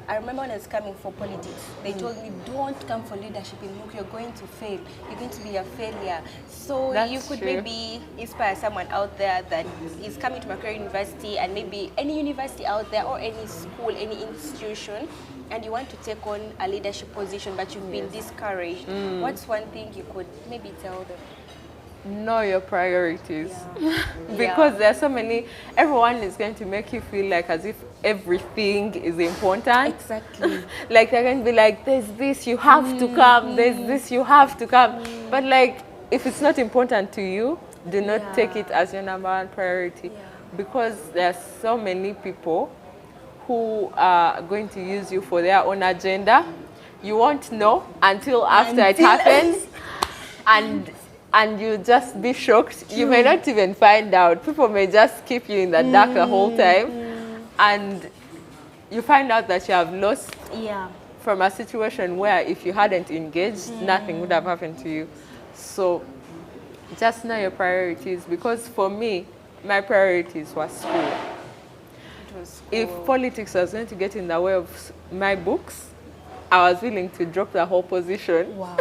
I remember when I was coming for politics, they told me, don't come for leadership in MOOC, you're going to fail. You're going to be a failure. So you could maybe inspire someone out there that is coming to Marrietta University and maybe any university out there or any school, any institution, and you want to take on a leadership position, but you've been discouraged. What's one thing you could maybe tell them? Know your priorities. Because there are so many, everyone is going to make you feel like as if everything is important. Exactly. Like they're going to be like, there's this, you have to come, there's this, you have to come. But like, if it's not important to you, do not take it as your number one priority. Because there are so many people who are going to use you for their own agenda. You won't know until after it happens. And and you just be shocked. You may not even find out. People may just keep you in the dark the whole time, and you find out that you have lost from a situation where if you hadn't engaged, nothing would have happened to you. So just know your priorities, because for me, my priorities were school. If politics was going to get in the way of my books, I was willing to drop the whole position. Wow.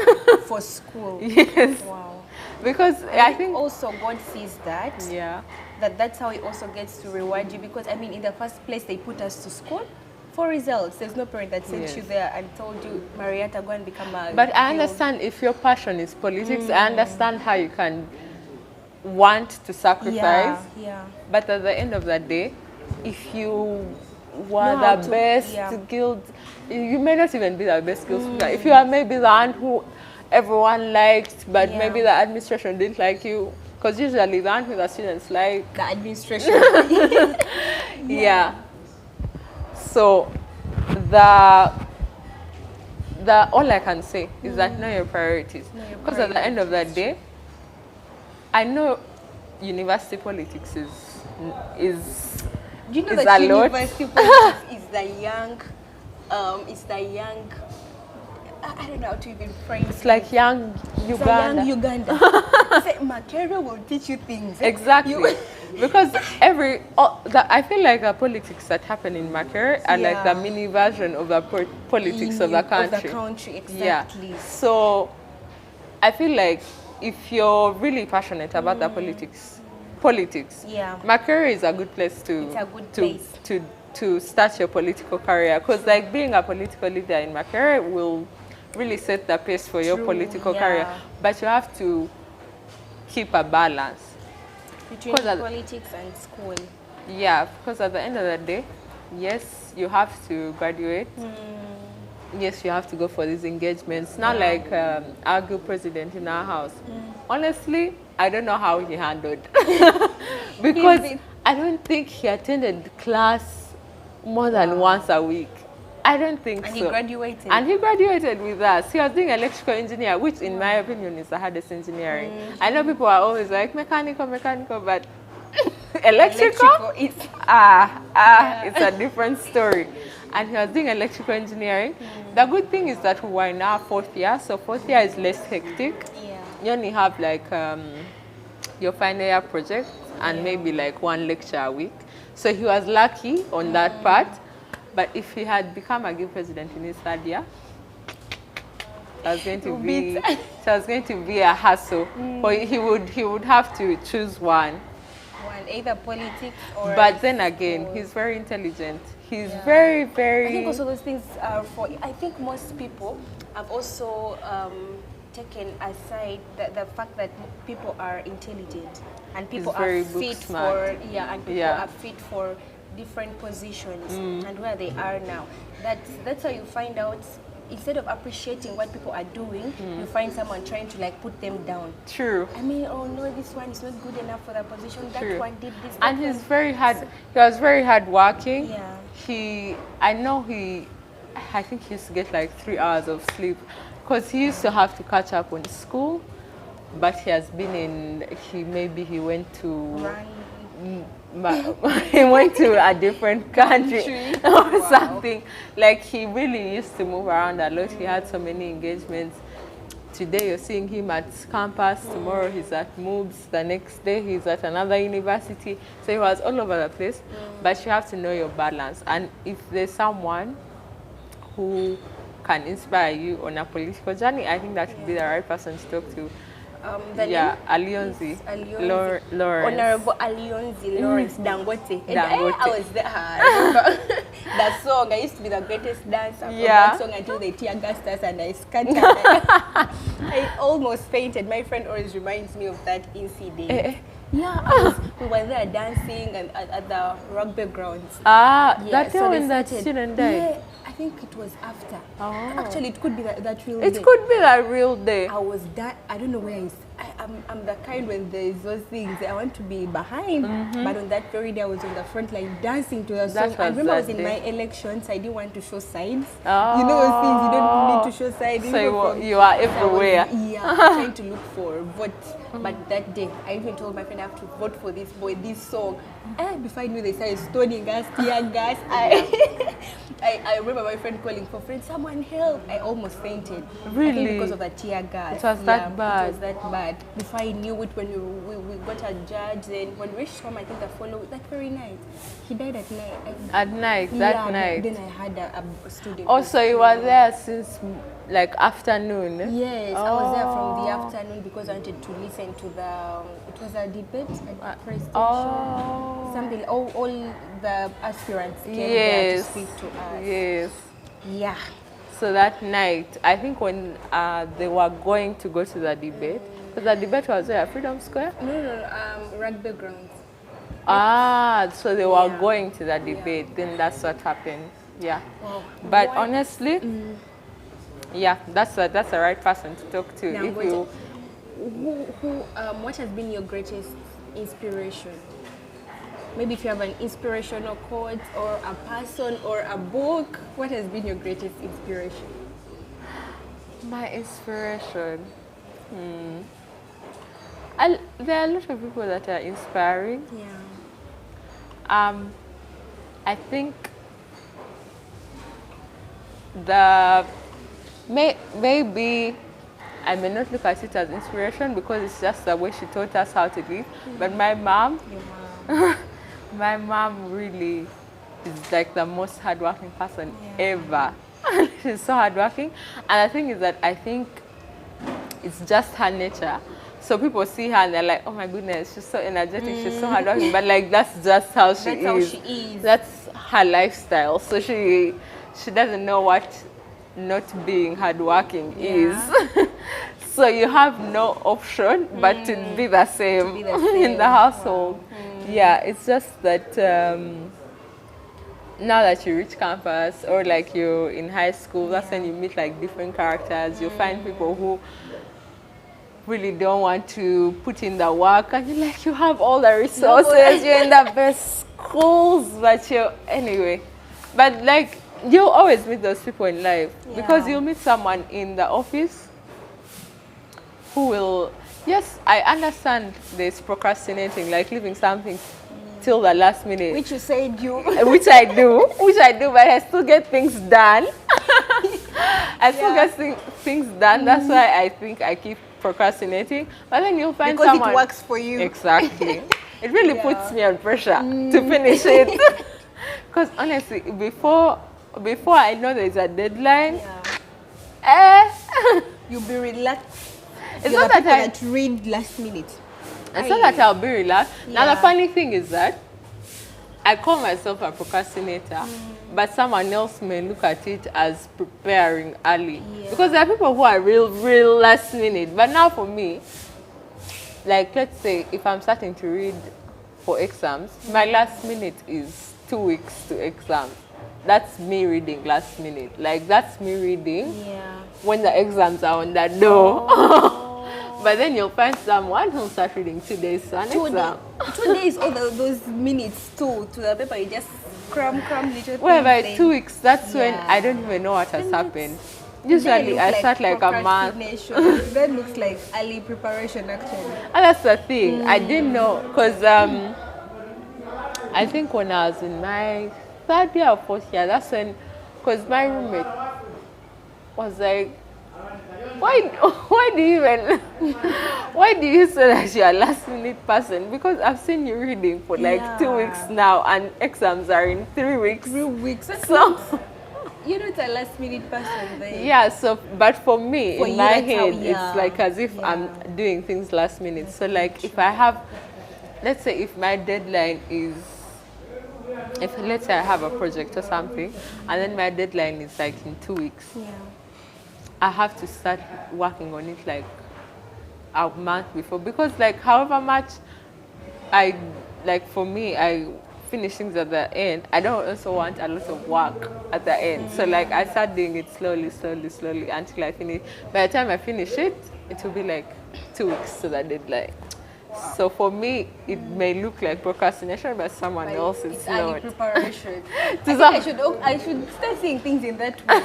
For school. Yes. Wow. Because I think also God sees that. Yeah. That's how He also gets to reward you, because I mean, in the first place, they put us to school for results. There's no parent that sent you there and told you, Marrietta, go and become a. But I understand if your passion is politics. I understand how you can want to sacrifice. Yeah. But at the end of the day, if you were the best guild, you may not even be the best guild speaker. If you are maybe the one who everyone liked, but maybe the administration didn't like you, because usually the one who the students like. The administration. Yeah. So the all I can say is that know your priorities. Because at the end of the day, I know university politics is Do you know is that a lot. university politics is the young, I don't know how to even phrase It's like young Uganda. It's a young Uganda. Say, Makerere will teach you things. Exactly. Because I feel like the politics that happen in Makerere are like the mini version of the politics of the country. Of the country, exactly. Yeah. So I feel like if you're really passionate about the politics, Makerere is a good place to. It's a good place. To start your political career, because like being a political leader in Makerere will really set the pace for your political career. But you have to keep a balance between politics and school. Yeah, because at the end of the day, yes, you have to graduate. Yes, you have to go for these engagements. Not like our group president in our house. Honestly, I don't know how he handled because I don't think he attended class more than once a week. I don't think so. And he graduated. And he graduated with us. He was doing electrical engineer, which in my opinion is the hardest engineering. I know people are always like mechanical, but electrical is it's a different story. And he was doing electrical engineering. The good thing is that we were in our 4th year, so 4th year is less hectic. You only have like your final year project and maybe like 1 lecture a week. So he was lucky on that part. But if he had become a guild president in his 3rd year, it was going to be a hassle. But he would have to choose one. Either politics or. But then again, he's very intelligent. He's very, very. I think also those things are for. I think most people have also taken aside the fact that people are intelligent and people are fit for and people are fit for different positions and where they are now. That's how you find out. Instead of appreciating what people are doing, you find someone trying to like put them down. True. I mean, oh no, this one is not good enough for the position. That one did this. And he's very hard. He was very hardworking. Yeah. I think he used to get like 3 hours of sleep, because he used to have to catch up on school. But he has been he went to. He went to a different country or something. Like he really used to move around a lot. He had so many engagements. Today you're seeing him at campus, tomorrow he's at MOOBS, the next day he's at another university. So he was all over the place. But you have to know your balance. And if there's someone who can inspire you on a political journey, I think that would be the right person to talk to. Alionzi. Lawrence. Honorable Alionzi Lawrence Dangote. And I was there. I remember that song. I used to be the greatest dancer from that song until they tear gassed us and I scattered. I almost fainted. My friend always reminds me of that incident. We were there dancing and at the rugby grounds. That year when that student died? Yeah, I think it was after. Actually, it could be that real day. It could be that real day. I was that. I don't know where I'm the kind when there's those things, I want to be behind. But on that very day, I was on the front line dancing to a song. I remember I was in my elections. I didn't want to show sides. You know those things, you don't need to show sides. So you are everywhere. trying to look for vote. But that day, I even told my friend I have to vote for this boy, this song. And before I knew, they started stoning us, tear gas. I remember my friend calling for friends, someone help. I almost fainted. Really? I think because of the tear gas. It was that bad. It was that bad. Before I knew it, when we got a judge, then when we reached home, I think that very night, he died at night. At night, that night. Then I had a student. Also, you were there since like afternoon. Yes, I was there from the afternoon because I wanted to listen to it was a debate at Press Station. Something, all the aspirants came there to speak to us. Yes. Yeah. So that night, I think when they were going to go to the debate, because the debate was at Freedom Square? No, rugby grounds. So they were going to the debate, then that's what happened. Yeah. Wow. But honestly, yeah, that's the right person to talk to. Now, If you, what has been your greatest inspiration? Maybe if you have an inspirational quote or a person or a book, what has been your greatest inspiration? my inspiration. There are a lot of people that are inspiring. Yeah. I think maybe I may not look at it as inspiration because it's just the way she taught us how to live. But my mom, my mom really is like the most hardworking person ever. She's so hardworking. And the thing is that I think it's just her nature. So people see her and they're like, oh my goodness, she's so energetic, she's so hardworking. But like that's just how she is. That's how she is. That's her lifestyle. So she doesn't know what not being hardworking is. So you have no option but to be the same, in the household. Yeah, it's just that now that you reach campus or like you're in high school, that's when you meet like different characters. You find people who really don't want to put in the work, and you're like, you have all the resources, you're in the best schools, but anyway. But like, you'll always meet those people in life because you'll meet someone in the office who will, yes, I understand there's procrastinating, like leaving something till the last minute. Which you said you. Which I do, but I still get things done. I still get things done. That's why I think I keep procrastinating. But then you'll find because someone. It works for you. Exactly. It really puts me on pressure to finish it. Because honestly, before I know there's a deadline, you'll be relaxed. It's not that that read last minute. It's not that I'll be relaxed. Now the funny thing is that I call myself a procrastinator, but someone else may look at it as preparing early. Because there are people who are real last minute. But now for me, like let's say if I'm starting to read for exams, my last minute is 2 weeks to exams. That's me reading last minute. Like that's me reading when the exams are on the door. But then you'll find someone who'll start reading 2 days to an exam. 2 days, all those minutes to the paper, you just cram little things. Well, by 2 weeks, that's when I don't even know what has happened. Usually, I start like a month. That looks like early preparation, actually. And that's the thing. I didn't know, because I think when I was in my 3rd year or 4th year, that's when, because my roommate was like, why do you say that you're a last minute person? Because I've seen you reading for like 2 weeks now and exams are in 3 weeks. 3 weeks. So you're not a last minute person then. Yeah, so but for me, for in you, my head, it's like as if I'm I'm doing things last minute. So like if I have, let's say if my deadline is, if let's say I have a project or something and then my deadline is like in 2 weeks. I have to start working on it like a month before, because like however much I, like for me, I finish things at the end, I don't also want a lot of work at the end. So like I start doing it slowly until I finish. By the time I finish it, it will be like 2 weeks to the deadline. So for me, it may look like procrastination, but someone else it's not. Early preparation. I should start seeing things in that way.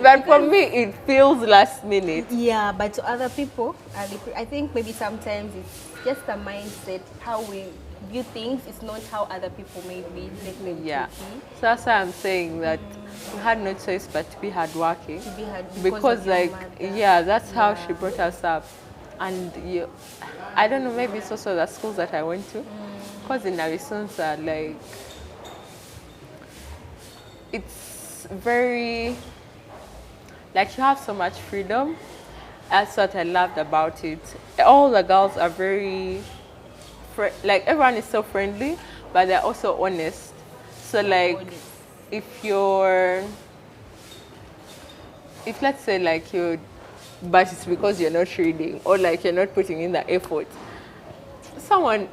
But for me, it feels last minute. Yeah, but to other people, I think maybe sometimes it's just a mindset, how we view things. It's not how other people maybe take them Yeah. to be. So that's why I'm saying that we had no choice but to be hardworking. To be hard Because of your like, mother. yeah, that's how she brought us up. And I don't know, maybe it's also the schools that I went to. Because in Arizona, like, it's very, like, you have so much freedom. That's what I loved about it. All the girls are very, like, everyone is so friendly, but they're also honest. So like, if let's say like but it's because you're not reading or like you're not putting in the effort,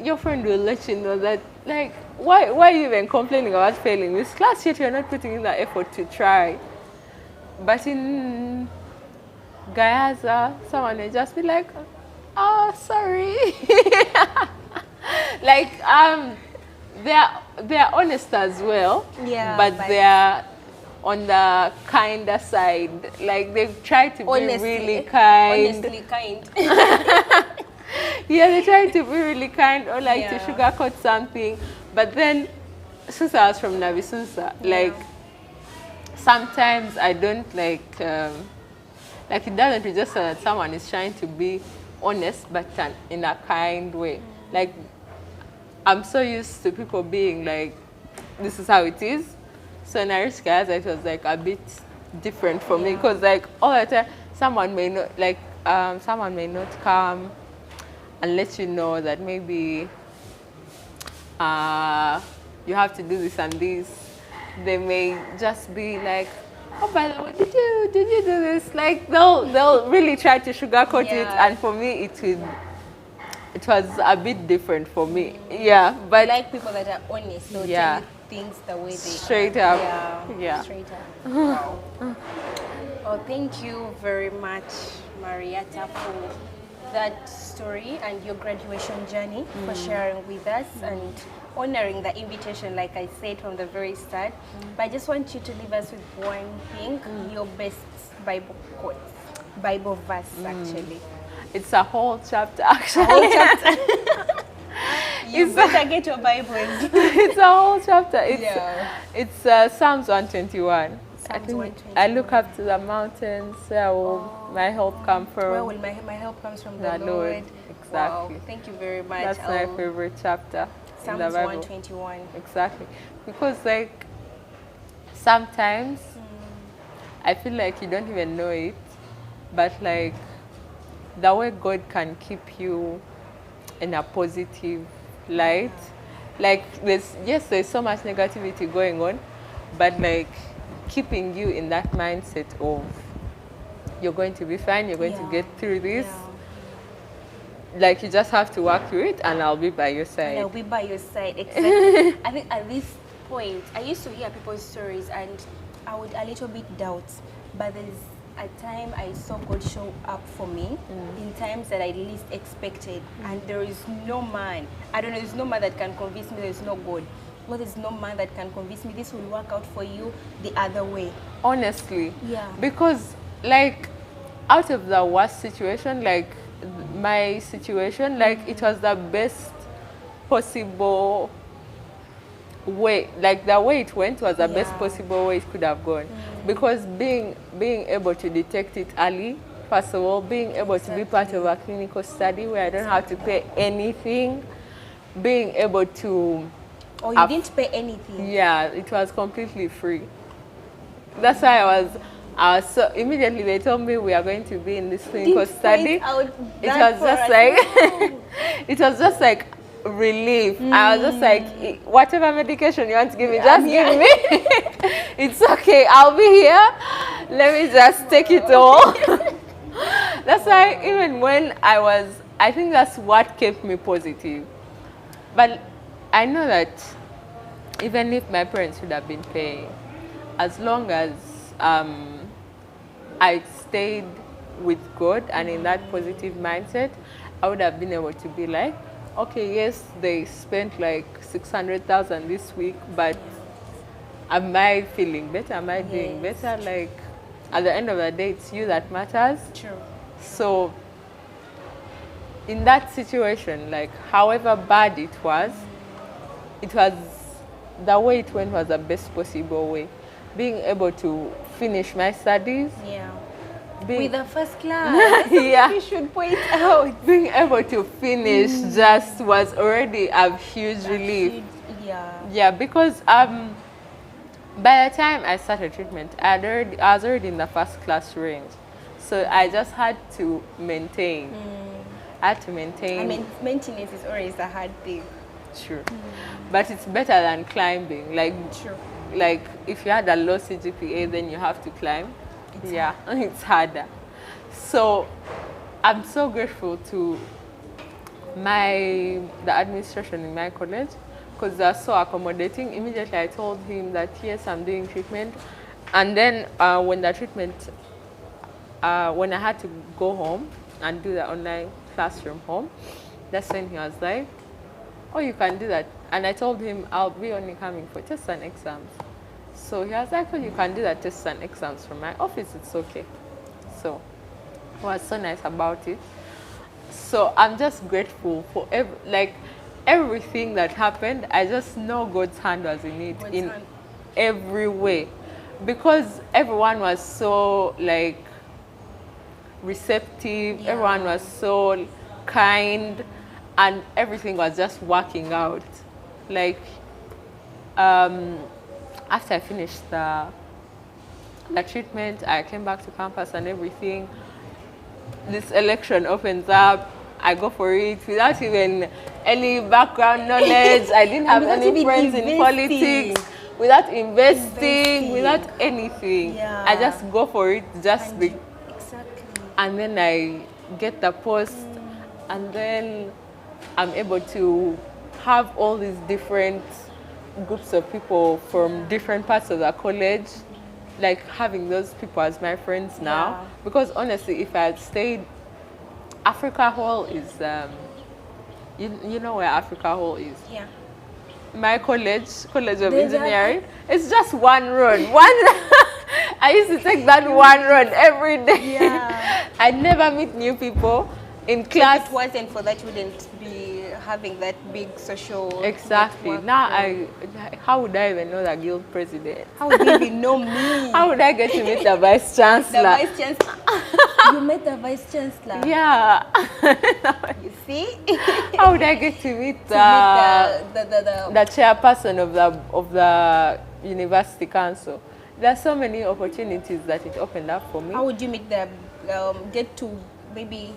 your friend will let you know that, like, why are you even complaining about failing this class yet you're not putting in the effort to try? But in Gayaza, someone will just be like, oh, sorry. Like, they're honest as well, Yeah, but they're on the kinder side. Like, they try to be really kind. Honestly kind. Yeah, they try to be really kind or like to sugarcoat something. But then, since I was from Navisusa, like, sometimes I don't like it doesn't register that someone is trying to be honest, but in a kind way. Like, I'm so used to people being like, this is how it is. So in Ariska, it was like a bit different for me, because like all the time, someone may not come and let you know that maybe you have to do this and this. They may just be like, oh, by the way, did you do this? Like, they'll really try to sugarcoat it, and for me it was a bit different for me. Yeah, but I like people that are honest. They'll tell you things the way they straight are. up. Yeah. Straight up. Wow. Well, thank you very much, Marrietta, for that story and your graduation journey, for sharing with us and honoring the invitation, like I said from the very start. But I just want you to leave us with one thing, your best Bible quote, Bible verse, actually. It's a whole chapter, actually. You better get your Bibles. It's a whole chapter. It's Psalms 121. Psalms 121. I look up to the mountains, where will my help come from? Where will my help comes from? The Lord. Exactly. Wow. Thank you very much. That's my favorite chapter in the Bible. Psalms 121. Exactly. Because like, sometimes I feel like you don't even know it, but like, the way God can keep you in a positive light. Like, there's so much negativity going on, but like, keeping you in that mindset of you're going to be fine, you're going to get through this. Like, you just have to work through it, and I'll be by your side. And I'll be by your side, exactly. I think at this point, I used to hear people's stories, and I would a little bit doubt, but there's a time I saw God show up for me in times that I least expected, and there is no man, there's no man that can convince me there's no God. Well, there's no man that can convince me this will work out for you the other way. Honestly. Yeah. Because like, out of the worst situation, like my situation, like it was the best possible way. Like, the way it went was the best possible way it could have gone. Because being able to detect it early, first of all, being able to be part of a clinical study where I don't have to pay anything, being able to... Oh, you didn't pay anything? Yeah, it was completely free. That's why I was so immediately they told me we are going to be in this clinical study. It was just like relief. I was just like, whatever medication you want to give me, just give me. It's okay, I'll be here. Let me just take it all. That's why even when I think that's what kept me positive. But I know that even if my parents would have been paying, as long as I stayed with God and in that positive mindset, I would have been able to be like, okay, yes, they spent like 600,000 this week, but am I feeling better? Am I doing Yes, better? Like, at the end of the day, it's you that matters. True. So, in that situation, like, however bad it was, the way it went was the best possible way. Being able to finish my studies. Yeah. Being, With the first class. yeah. You should point out. Being able to finish just was already a huge relief. Yeah. Yeah, because by the time I started treatment, I was already in the first class range. So I just had to maintain. I had to maintain. I mean, maintenance is always a hard thing. True. But it's better than climbing. Like, True. like if you had a low CGPA, then you have to climb. It's harder. So I'm so grateful to the administration in my college, because they're so accommodating. Immediately I told him that yes, I'm doing treatment. And then when the treatment, when I had to go home and do the online classroom home, that's when he was like, oh, you can do that. And I told him I'll be only coming for tests and exams. So he was like, oh, you can do that tests and exams from my office, it's okay. So he was so nice about it. So I'm just grateful for everything that happened. I just know God's hand was in it in every way, because everyone was so like receptive. Yeah. Everyone was so kind, and everything was just working out. Like after I finished the treatment, I came back to campus and everything. This election opens up. I go for it without even any background knowledge. I didn't have any friends in politics. Without investing, without anything. Yeah. I just go for it, Exactly. And then I get the post, and then I'm able to have all these different groups of people from different parts of the college, like having those people as my friends now. Yeah. Because honestly, if I had stayed, Africa Hall is, you know where Africa Hall is? Yeah. My college of engineering, it's just one road. I used to take that one road every day. Yeah. I never meet new people in class. If it wasn't for that, you wouldn't be having that big social Exactly. network. Now how would I even know the guild president? How would you even know me? How would I get to meet the vice chancellor? The vice chancellor. You met the vice chancellor. Yeah. You see? How would I get to meet the chairperson of the university council? There are so many opportunities that it opened up for me. How would you meet the get to maybe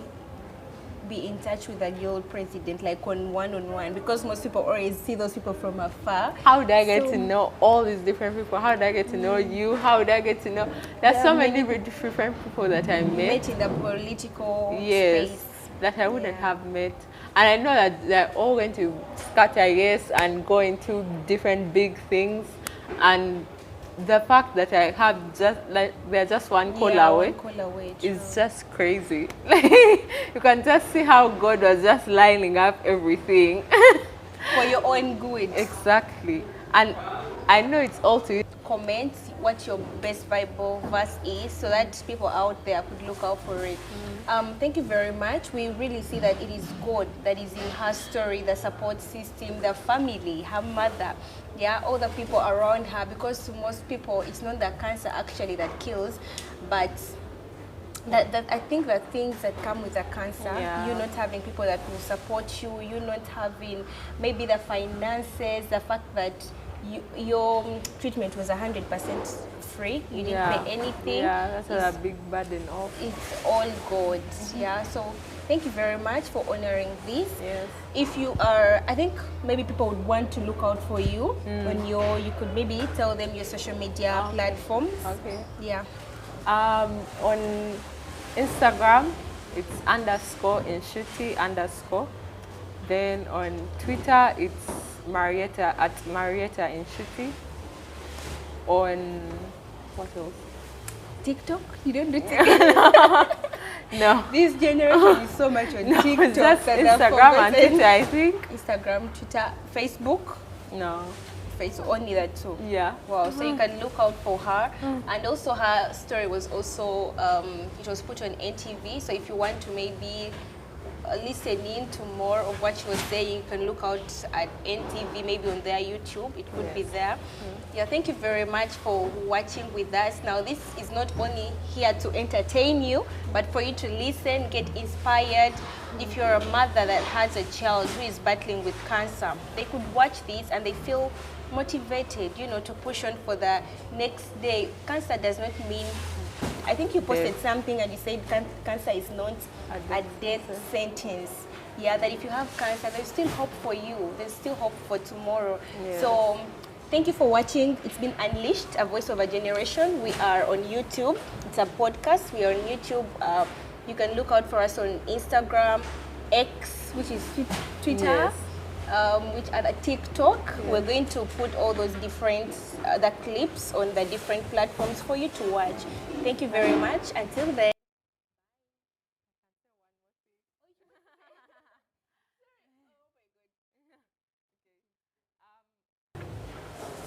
be in touch with the guild president, like on one-on-one? Because most people always see those people from afar. How would I get to know all these different people? How would I get to know you? How would I get to know? There are so many different people that I met in the political yes, space. That I wouldn't have met. And I know that they're all going to scatter and go into different big things. And the fact that I have they're just one call away, is just crazy. You can just see how God was just lining up everything for your own good. Exactly. And I know it's all to you. Comment what your best Bible verse is, so that people out there could look out for it. Thank you very much. We really see that it is God that is in her story, the support system, the family, her mother, yeah, all the people around her, because to most people it's not the cancer actually that kills, but that I think the things that come with the cancer, you not having people that will support you, you not having maybe the finances, the fact that your treatment was 100% free, you didn't pay anything. Yeah, that's a big burden off. It's all God. Yeah, so thank you very much for honoring this. Yes. If you are, I think maybe people would want to look out for you on you could maybe tell them your social media platforms. Okay. Yeah. On Instagram, it's _inshuti_. Then on Twitter, it's Marrietta @MarriettaInshuti. On what else? TikTok? You don't do TikTok? No. This generation is so much on TikTok. Just Instagram and Twitter, I think. Instagram, Twitter, Facebook? No. face, only that too. Yeah. Wow, so you can look out for her. And also her story was also, it was put on NTV. So if you want to maybe listen in to more of what she was saying, you can look out at NTV, maybe on their YouTube. It could be there. Yeah, thank you very much for watching with us. Now, this is not only here to entertain you, but for you to listen, get inspired. If you're a mother that has a child who is battling with cancer, they could watch this and they feel motivated, you know, to push on for the next day. Cancer does not mean, I think you posted something and you said cancer is not a death sentence. Yeah, that if you have cancer, there's still hope for you. There's still hope for tomorrow. Yeah. So thank you for watching. It's been Unleashed, a voice of a generation. We are on YouTube. It's a podcast. We are on YouTube. You can look out for us on Instagram, X, which is Twitter. Which are the TikTok. We're going to put all those different the clips on the different platforms for you to watch. Thank you very much. Until then.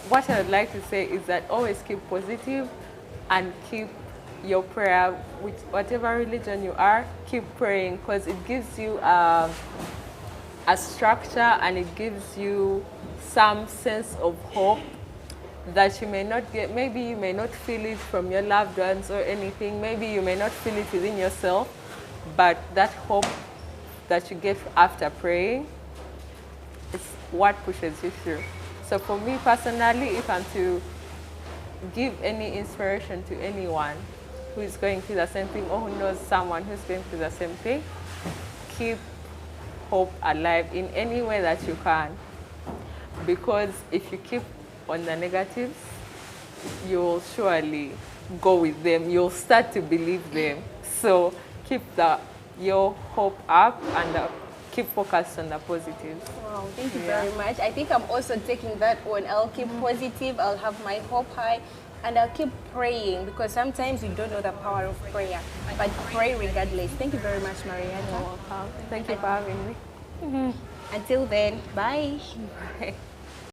What I would like to say is that always keep positive and keep your prayer with whatever religion you are. Keep praying, because it gives you a structure and it gives you some sense of hope that you may not get. Maybe you may not feel it from your loved ones or anything. Maybe you may not feel it within yourself, but that hope that you get after praying is what pushes you through. So for me personally, if I'm to give any inspiration to anyone who is going through the same thing or who knows someone who's going through the same thing, keep hope alive in any way that you can. Because if you keep on the negatives, you'll surely go with them. You'll start to believe them. So keep your hope up and keep focused on the positives. Wow, thank you very much. I think I'm also taking that one. I'll keep positive, I'll have my hope high, and I'll keep praying, because sometimes you don't know the power of prayer, but pray regardless. Thank you very much, Marrietta. You're welcome. Thank you for having me. Until then, bye. Bye.